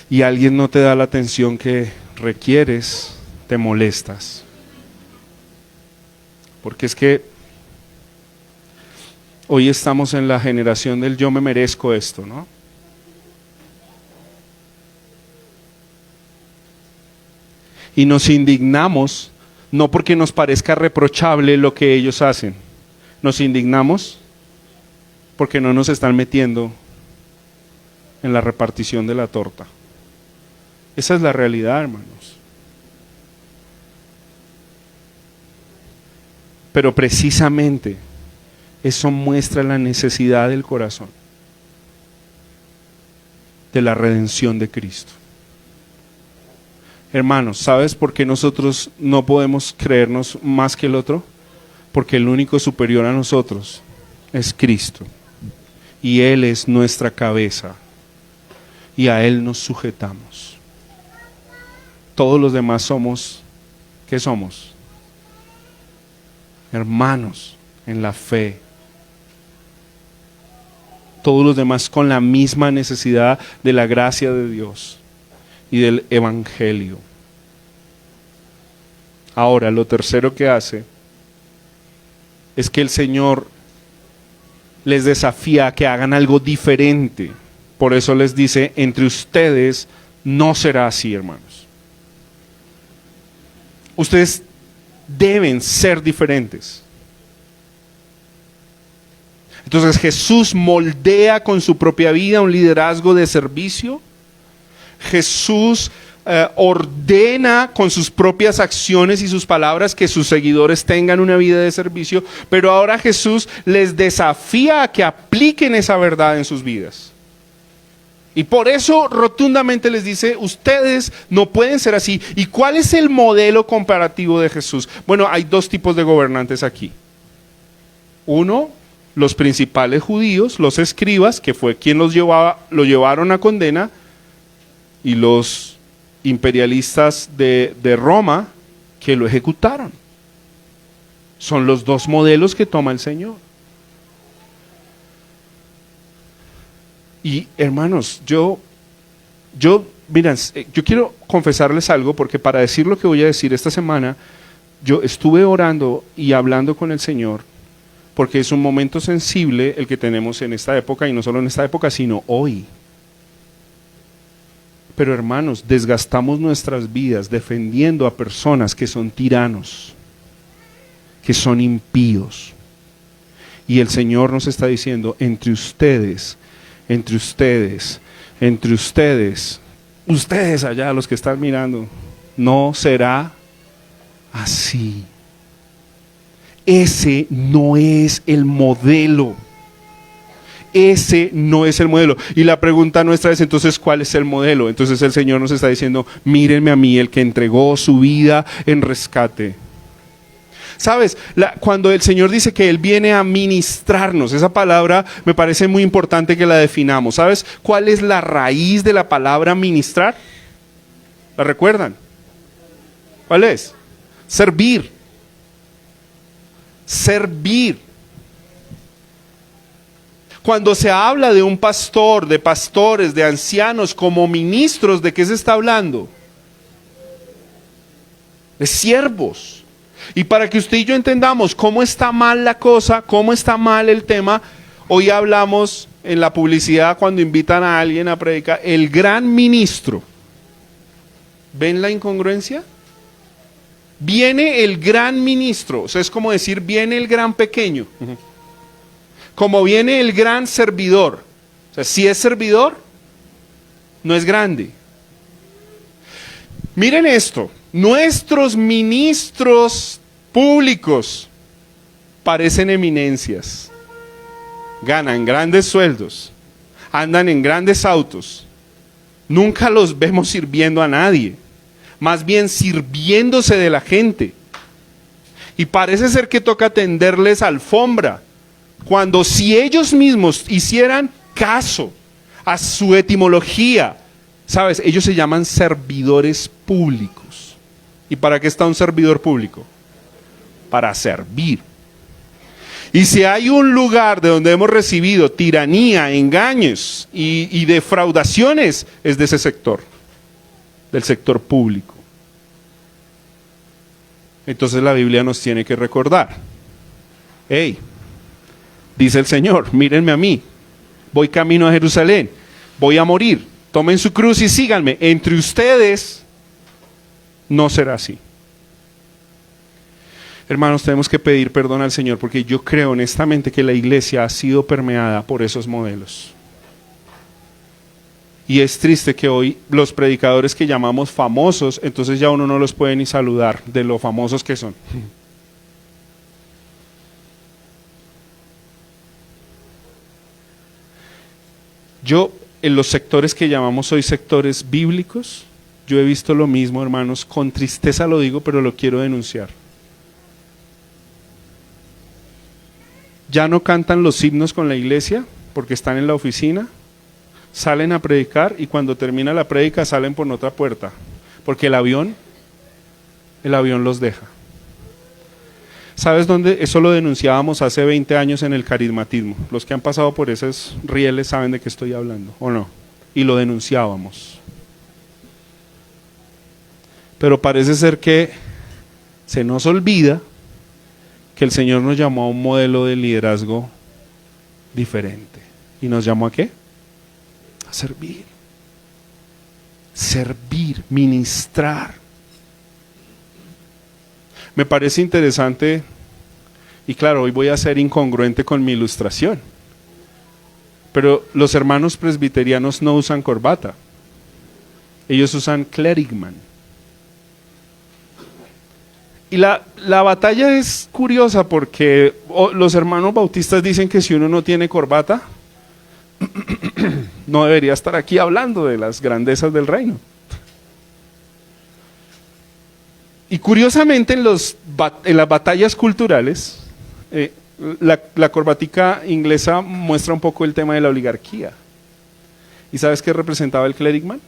y alguien no te da la atención que requieres, te molestas. Porque es que hoy estamos en la generación del yo me merezco esto, ¿no? Y nos indignamos, no porque nos parezca reprochable lo que ellos hacen. Nos indignamos porque no nos están metiendo en la repartición de la torta. Esa es la realidad, hermanos. Pero precisamente eso muestra la necesidad del corazón de la redención de Cristo. Hermanos, ¿sabes por qué nosotros no podemos creernos más que el otro? Porque el único superior a nosotros es Cristo. Y Él es nuestra cabeza. Y a Él nos sujetamos. Todos los demás somos, ¿qué somos? Hermanos en la fe. Todos los demás con la misma necesidad de la gracia de Dios y del Evangelio. Ahora, lo tercero que hace es que el Señor les desafía a que hagan algo diferente. Por eso les dice, entre ustedes no será así, hermanos. Ustedes deben ser diferentes. Entonces Jesús moldea con su propia vida un liderazgo de servicio. Jesús ordena con sus propias acciones y sus palabras que sus seguidores tengan una vida de servicio, pero ahora Jesús les desafía a que apliquen esa verdad en sus vidas. Y por eso rotundamente les dice, ustedes no pueden ser así. ¿Y cuál es el modelo comparativo de Jesús? Bueno, hay dos tipos de gobernantes aquí. Uno, los principales judíos, los escribas, que fue quien lo llevaron a condena, y los imperialistas de Roma, que lo ejecutaron. Son los dos modelos que toma el Señor. Y hermanos, yo quiero confesarles algo, porque para decir lo que voy a decir esta semana, yo estuve orando y hablando con el Señor, porque es un momento sensible el que tenemos en esta época, y no solo en esta época, sino hoy. Pero hermanos, desgastamos nuestras vidas defendiendo a personas que son tiranos, que son impíos. Y el Señor nos está diciendo, entre ustedes allá, los que están mirando, no será así. Ese no es el modelo. Ese no es el modelo. Y la pregunta nuestra es, entonces, ¿cuál es el modelo? Entonces el Señor nos está diciendo, mírenme a mí, el que entregó su vida en rescate. ¿Sabes? Cuando el Señor dice que Él viene a ministrarnos, esa palabra me parece muy importante que la definamos. ¿Sabes cuál es la raíz de la palabra ministrar? ¿La recuerdan? ¿Cuál es? Servir. Servir. Cuando se habla de un pastor, de pastores, de ancianos como ministros, ¿de qué se está hablando? De siervos. Y para que usted y yo entendamos cómo está mal la cosa, cómo está mal el tema, hoy hablamos en la publicidad cuando invitan a alguien a predicar, el gran ministro. ¿Ven la incongruencia? Viene el gran ministro, o sea, es como decir, viene el gran pequeño. Como viene el gran servidor. O sea, si es servidor, no es grande. Miren esto, nuestros ministros públicos parecen eminencias, ganan grandes sueldos, andan en grandes autos, nunca los vemos sirviendo a nadie, más bien sirviéndose de la gente. Y parece ser que toca tenderles alfombra, cuando si ellos mismos hicieran caso a su etimología, ¿sabes? Ellos se llaman servidores públicos. ¿Y para qué está un servidor público? Para servir. Y si hay un lugar de donde hemos recibido tiranía, engaños y defraudaciones, es de ese sector, del sector público. Entonces la Biblia nos tiene que recordar, hey, dice el Señor, mírenme a mí, voy camino a Jerusalén, voy a morir, tomen su cruz y síganme. Entre ustedes no será así. Hermanos, tenemos que pedir perdón al Señor porque yo creo honestamente que la iglesia ha sido permeada por esos modelos. Y es triste que hoy los predicadores que llamamos famosos, entonces ya uno no los puede ni saludar de lo famosos que son. Yo, en los sectores que llamamos hoy sectores bíblicos, yo he visto lo mismo, hermanos, con tristeza lo digo, pero lo quiero denunciar. Ya no cantan los himnos con la iglesia porque están en la oficina, salen a predicar y cuando termina la prédica salen por otra puerta, porque el avión los deja. ¿Sabes dónde? Eso lo denunciábamos hace 20 años en el carismatismo. Los que han pasado por esos rieles saben de qué estoy hablando, ¿o no? Y lo denunciábamos. Pero parece ser que se nos olvida que el Señor nos llamó a un modelo de liderazgo diferente. ¿Y nos llamó a qué? A servir. Servir, ministrar. Me parece interesante, y claro, hoy voy a ser incongruente con mi ilustración, pero los hermanos presbiterianos no usan corbata, ellos usan clerigman. Y la batalla es curiosa porque los hermanos bautistas dicen que si uno no tiene corbata, no debería estar aquí hablando de las grandezas del reino. Y curiosamente en las batallas culturales, la corbatica inglesa muestra un poco el tema de la oligarquía. ¿Y sabes qué representaba el clerigman?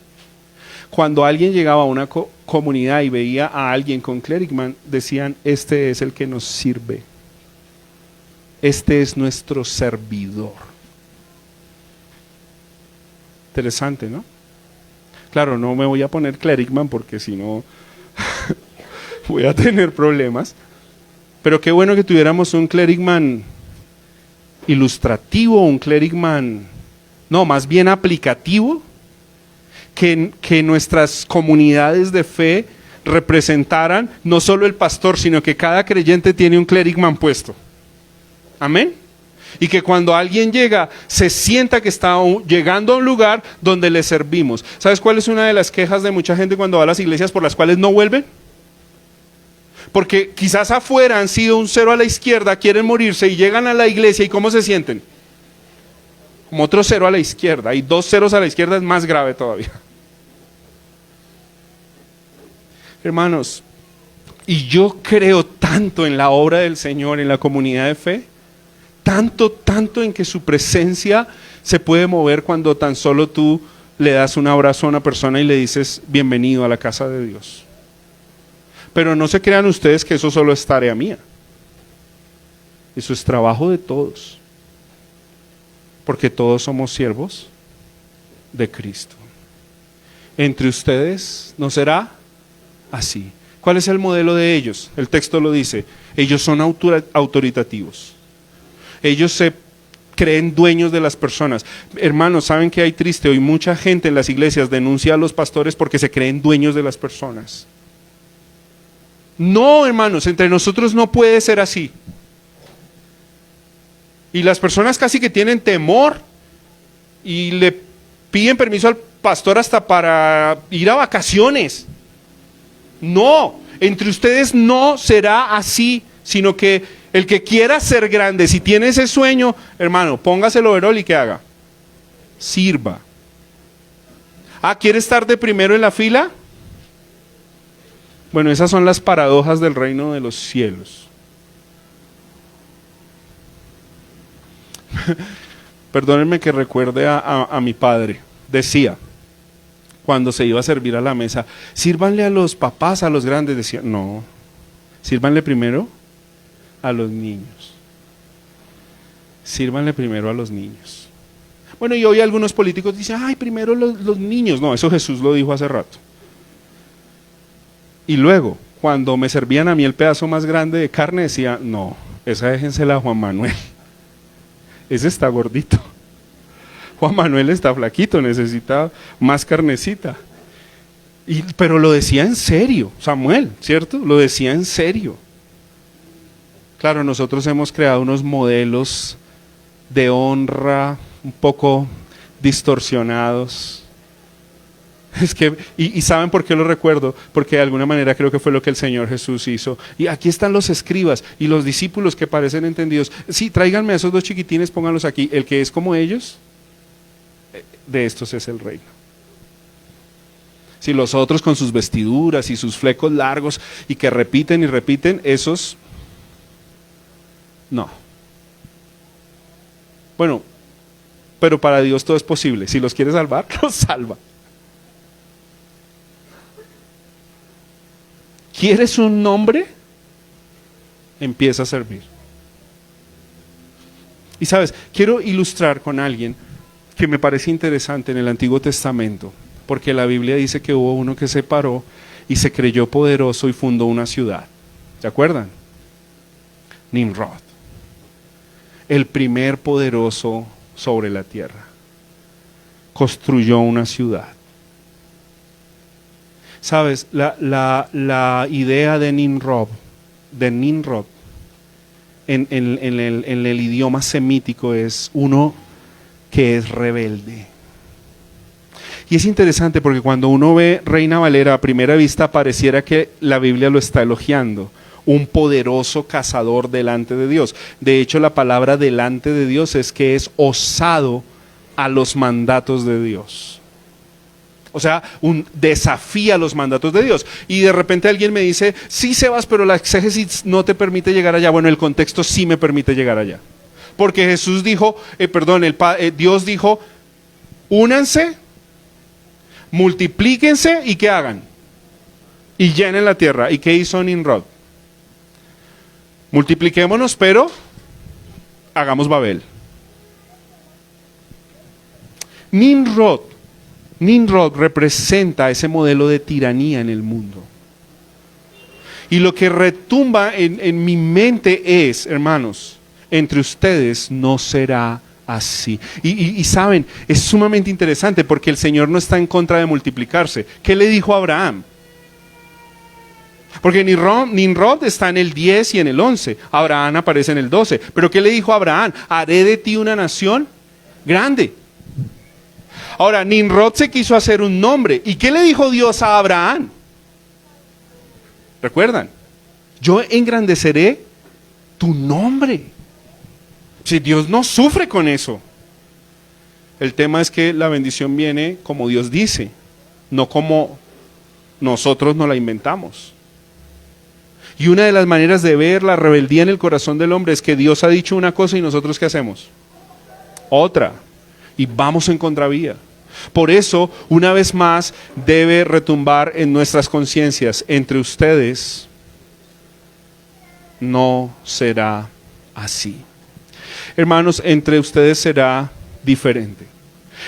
Cuando alguien llegaba a una comunidad y veía a alguien con clerigman, decían, este es el que nos sirve. Este es nuestro servidor. Interesante, ¿no? Claro, no me voy a poner clerigman porque si no voy a tener problemas. Pero qué bueno que tuviéramos un clerigman ilustrativo, un clerigman, no, más bien aplicativo, que nuestras comunidades de fe representaran no solo el pastor, sino que cada creyente tiene un clerigman puesto. Amén. Y que cuando alguien llega, se sienta que está llegando a un lugar donde le servimos. ¿Sabes cuál es una de las quejas de mucha gente cuando va a las iglesias por las cuales no vuelven? Porque quizás afuera han sido un cero a la izquierda, quieren morirse y llegan a la iglesia y ¿cómo se sienten? Como otro cero a la izquierda, y 2 ceros a la izquierda es más grave todavía. Hermanos, y yo creo tanto en la obra del Señor, en la comunidad de fe, tanto en que su presencia se puede mover cuando tan solo tú le das un abrazo a una persona y le dices bienvenido a la casa de Dios. Pero no se crean ustedes que eso solo es tarea mía. Eso es trabajo de todos. Porque todos somos siervos de Cristo. Entre ustedes no será así. ¿Cuál es el modelo de ellos? El texto lo dice. Ellos son autoritativos. Ellos se creen dueños de las personas. Hermanos, ¿saben qué hay triste? Hoy mucha gente en las iglesias denuncia a los pastores porque se creen dueños de las personas. No, hermanos, entre nosotros no puede ser así. Y las personas casi que tienen temor y le piden permiso al pastor hasta para ir a vacaciones. No, entre ustedes no será así, sino que el que quiera ser grande, si tiene ese sueño, hermano, póngase el overol y ¿qué haga? Sirva. ¿Quiere estar de primero en la fila? Bueno, esas son las paradojas del reino de los cielos. Perdónenme que recuerde a mi padre. Decía, cuando se iba a servir a la mesa, sírvanle a los papás, a los grandes. Decía, no, sírvanle primero a los niños. Sírvanle primero a los niños. Bueno, y hoy algunos políticos dicen, ay, primero los niños. No, eso Jesús lo dijo hace rato. Y luego, cuando me servían a mí el pedazo más grande de carne, decía, no, esa déjensela a Juan Manuel. Ese está gordito. Juan Manuel está flaquito, necesita más carnecita. Pero lo decía en serio, Samuel, ¿cierto? Lo decía en serio. Claro, nosotros hemos creado unos modelos de honra un poco distorsionados. Es que, y ¿saben por qué lo recuerdo? Porque de alguna manera creo que fue lo que el Señor Jesús hizo. Y aquí están los escribas y los discípulos que parecen entendidos. Sí, tráiganme a esos dos chiquitines, pónganlos aquí. El que es como ellos, de estos es el reino. Si los otros con sus vestiduras y sus flecos largos y que repiten y repiten, esos, no. Bueno, pero para Dios todo es posible. Si los quiere salvar, los salva. ¿Quieres un nombre? Empieza a servir. Y sabes, quiero ilustrar con alguien que me parece interesante en el Antiguo Testamento, porque la Biblia dice que hubo uno que se paró y se creyó poderoso y fundó una ciudad. ¿Se acuerdan? Nimrod, el primer poderoso sobre la tierra, construyó una ciudad. Sabes, la idea de Nimrod en el idioma semítico es uno que es rebelde. Y es interesante porque cuando uno ve Reina Valera a primera vista pareciera que la Biblia lo está elogiando. Un poderoso cazador delante de Dios. De hecho, la palabra delante de Dios es que es osado a los mandatos de Dios. O sea, desafía los mandatos de Dios. Y de repente alguien me dice, sí, Sebas, pero la exégesis no te permite llegar allá. Bueno, el contexto sí me permite llegar allá. Porque Jesús dijo, Dios dijo, únanse, multiplíquense y ¿qué hagan? Y llenen la tierra. ¿Y qué hizo Nimrod? Multipliquémonos, pero hagamos Babel. Nimrod representa ese modelo de tiranía en el mundo. Y lo que retumba en mi mente es, hermanos, entre ustedes no será así. Y saben, es sumamente interesante porque el Señor no está en contra de multiplicarse. ¿Qué le dijo a Abraham? Porque Nimrod está en el 10 y en el 11. Abraham aparece en el 12. Pero ¿qué le dijo a Abraham? Haré de ti una nación grande. Ahora, Nimrod se quiso hacer un nombre. ¿Y qué le dijo Dios a Abraham? ¿Recuerdan? Yo engrandeceré tu nombre. Si Dios no sufre con eso. El tema es que la bendición viene como Dios dice, no como nosotros nos la inventamos. Y una de las maneras de ver la rebeldía en el corazón del hombre es que Dios ha dicho una cosa y nosotros ¿qué hacemos? Otra. Y vamos en contravía. Por eso, una vez más, debe retumbar en nuestras conciencias. Entre ustedes no será así. Hermanos, entre ustedes será diferente.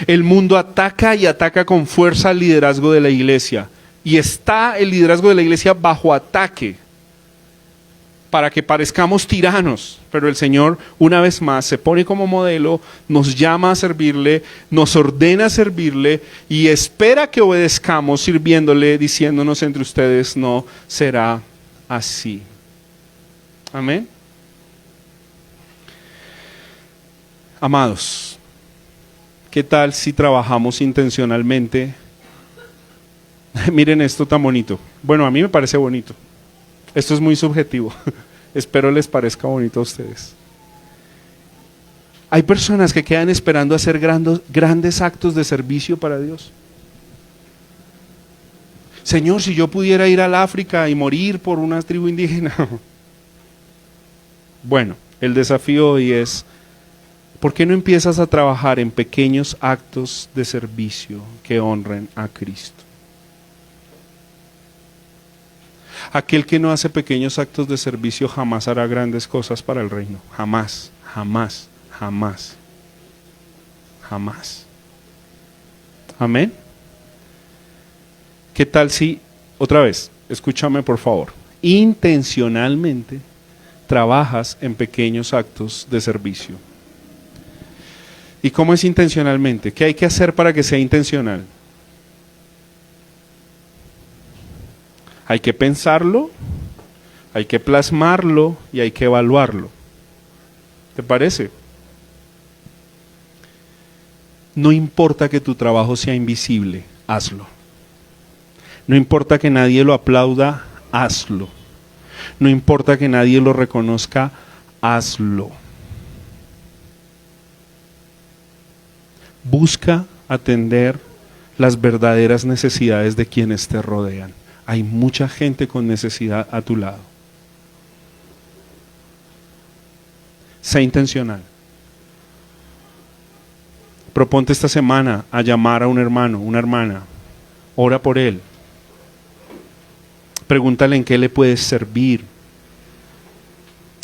El mundo ataca y ataca con fuerza al liderazgo de la iglesia. Y está el liderazgo de la iglesia bajo ataque para que parezcamos tiranos, pero el Señor una vez más se pone como modelo, nos llama a servirle, nos ordena a servirle y espera que obedezcamos sirviéndole, diciéndonos entre ustedes no será así. Amén. Amados, ¿qué tal si trabajamos intencionalmente? Miren esto tan bonito. Bueno, a mí me parece bonito. Esto es muy subjetivo. Espero les parezca bonito a ustedes. Hay personas que quedan esperando hacer grandes actos de servicio para Dios. Señor, si yo pudiera ir al África y morir por una tribu indígena. Bueno, el desafío hoy es, ¿por qué no empiezas a trabajar en pequeños actos de servicio que honren a Cristo? Aquel que no hace pequeños actos de servicio jamás hará grandes cosas para el reino. Jamás, jamás, jamás, jamás. Amén. ¿Qué tal si, otra vez, escúchame por favor, intencionalmente trabajas en pequeños actos de servicio? ¿Y cómo es intencionalmente? ¿Qué hay que hacer para que sea intencional? Hay que pensarlo, hay que plasmarlo y hay que evaluarlo. ¿Te parece? No importa que tu trabajo sea invisible, hazlo. No importa que nadie lo aplauda, hazlo. No importa que nadie lo reconozca, hazlo. Busca atender las verdaderas necesidades de quienes te rodean. Hay mucha gente con necesidad a tu lado. Sé intencional. Proponte esta semana a llamar a un hermano, una hermana. Ora por él. Pregúntale en qué le puedes servir.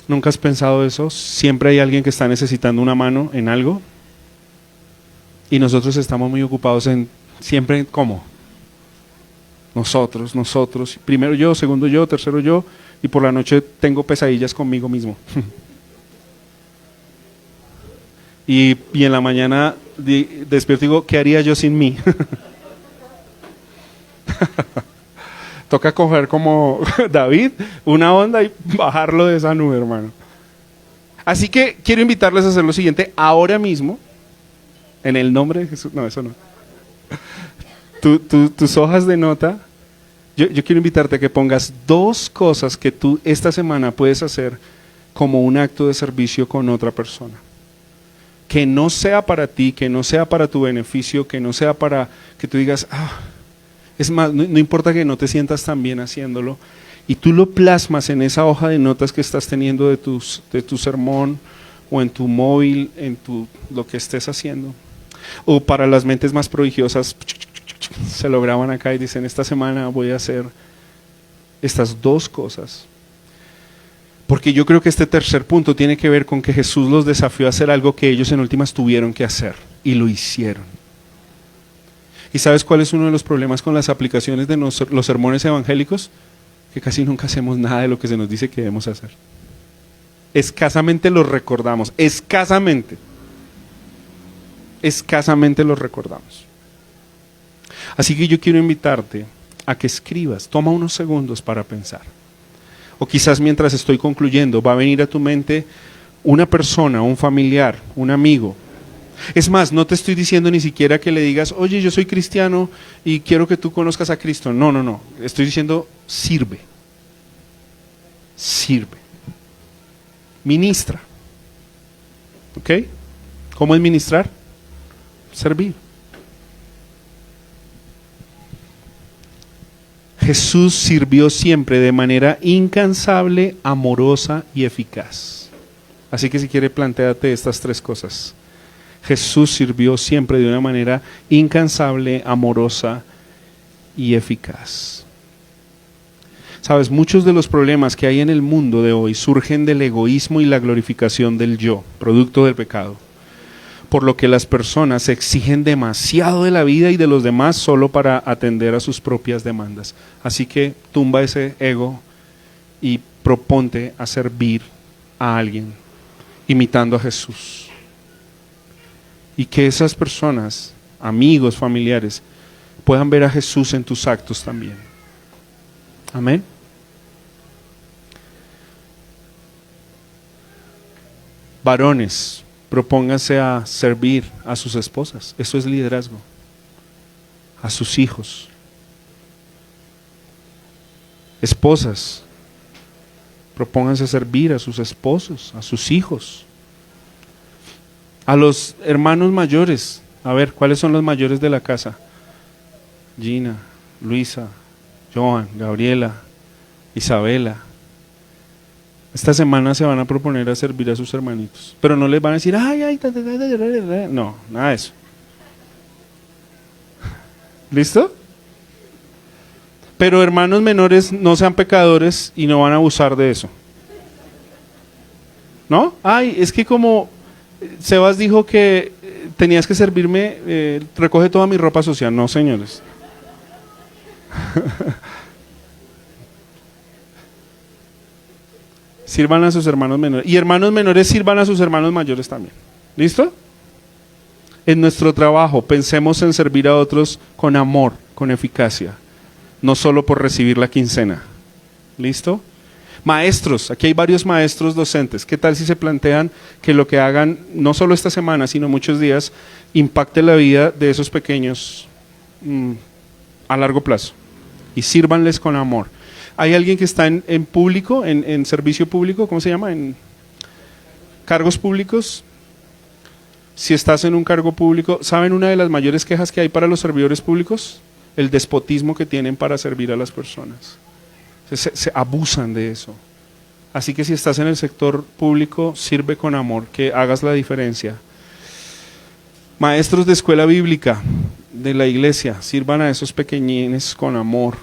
¿Nunca has pensado eso? Siempre hay alguien que está necesitando una mano en algo. Y nosotros estamos muy ocupados en siempre ¿cómo? Nosotros, primero yo, segundo yo, tercero yo, y por la noche tengo pesadillas conmigo mismo. y en la mañana despierto y digo, ¿qué haría yo sin mí? Toca coger como David una onda y bajarlo de esa nube, hermano. Así que quiero invitarles a hacer lo siguiente ahora mismo, en el nombre de Jesús. No, eso no. Tus hojas de nota, yo quiero invitarte a que pongas 2 cosas que tú esta semana puedes hacer como un acto de servicio con otra persona. Que no sea para ti, que no sea para tu beneficio, que no sea para que tú digas, es más, no importa que no te sientas tan bien haciéndolo, y tú lo plasmas en esa hoja de notas que estás teniendo de tu sermón, o en tu móvil, lo que estés haciendo. O para las mentes más prodigiosas, se lo graban acá y dicen, esta semana voy a hacer estas 2 cosas. Porque yo creo que este tercer punto tiene que ver con que Jesús los desafió a hacer algo que ellos en últimas tuvieron que hacer, y lo hicieron. ¿Y sabes cuál es uno de los problemas con las aplicaciones de los sermones evangélicos? Que casi nunca hacemos nada de lo que se nos dice que debemos hacer. Escasamente los recordamos, escasamente los recordamos. Así que yo quiero invitarte a que escribas, toma unos segundos para pensar. O quizás mientras estoy concluyendo va a venir a tu mente una persona, un familiar, un amigo. Es más, no te estoy diciendo ni siquiera que le digas, oye, yo soy cristiano y quiero que tú conozcas a Cristo. No. Estoy diciendo, sirve. Ministra. ¿Ok? ¿Cómo es ministrar? Servir. Jesús sirvió siempre de manera incansable, amorosa y eficaz. Así que si quiere, plantéate estas 3 cosas. Jesús sirvió siempre de una manera incansable, amorosa y eficaz. Sabes, muchos de los problemas que hay en el mundo de hoy surgen del egoísmo y la glorificación del yo, producto del pecado. Por lo que las personas exigen demasiado de la vida y de los demás solo para atender a sus propias demandas. Así que tumba ese ego y proponte a servir a alguien, imitando a Jesús. Y que esas personas, amigos, familiares, puedan ver a Jesús en tus actos también. Amén. Varones, propónganse a servir a sus esposas. Eso es liderazgo. A sus hijos. Esposas, propónganse a servir a sus esposos, a sus hijos. A los hermanos mayores, a ver, ¿cuáles son los mayores de la casa? Gina, Luisa, Joan, Gabriela, Isabela. Esta semana se van a proponer a servir a sus hermanitos, pero no les van a decir, no, nada de eso. ¿Listo? Pero hermanos menores, no sean pecadores y no van a abusar de eso. ¿No? Ay, es que como Sebas dijo que tenías que servirme, recoge toda mi ropa sucia. No, señores. Sirvan a sus hermanos menores. Y hermanos menores sirvan a sus hermanos mayores también. ¿Listo? En nuestro trabajo pensemos en servir a otros con amor, con eficacia. No solo por recibir la quincena. ¿Listo? Maestros, aquí hay varios maestros docentes. ¿Qué tal si se plantean que lo que hagan, no solo esta semana, sino muchos días, impacte la vida de esos pequeños a largo plazo? Y sírvanles con amor. ¿Hay alguien que está en público, en servicio público? ¿Cómo se llama? En cargos públicos. Si estás en un cargo público, ¿saben una de las mayores quejas que hay para los servidores públicos? El despotismo que tienen para servir a las personas. Se abusan de eso. Así que si estás en el sector público, sirve con amor, que hagas la diferencia. Maestros de escuela bíblica de la iglesia, sirvan a esos pequeñines con amor.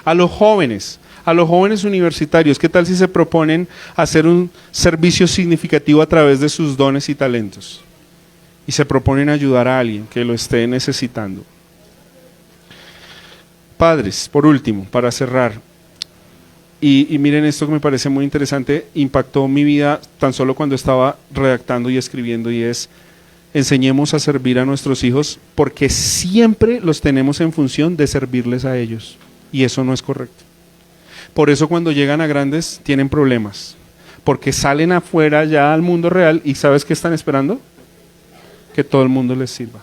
A los jóvenes universitarios, ¿qué tal si se proponen hacer un servicio significativo a través de sus dones y talentos? Y se proponen ayudar a alguien que lo esté necesitando. Padres, por último, para cerrar, y miren esto que me parece muy interesante, impactó mi vida tan solo cuando estaba redactando y escribiendo, y es: enseñemos a servir a nuestros hijos porque siempre los tenemos en función de servirles a ellos, y eso no es correcto. Por eso cuando llegan a grandes tienen problemas, porque salen afuera ya al mundo real y ¿sabes qué están esperando? Que todo el mundo les sirva.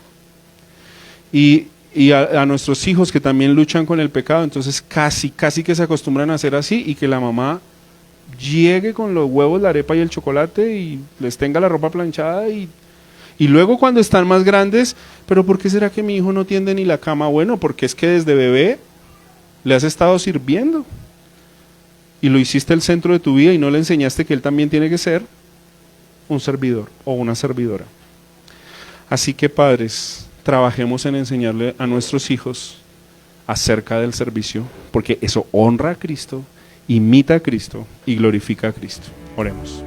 Y a nuestros hijos que también luchan con el pecado, entonces casi que se acostumbran a hacer así, y que la mamá llegue con los huevos, la arepa y el chocolate y les tenga la ropa planchada, y luego cuando están más grandes, pero ¿por qué será que mi hijo no tiende ni la cama? Bueno, porque es que desde bebé le has estado sirviendo y lo hiciste el centro de tu vida y no le enseñaste que él también tiene que ser un servidor o una servidora. Así que padres, trabajemos en enseñarle a nuestros hijos acerca del servicio, porque eso honra a Cristo, imita a Cristo y glorifica a Cristo. Oremos.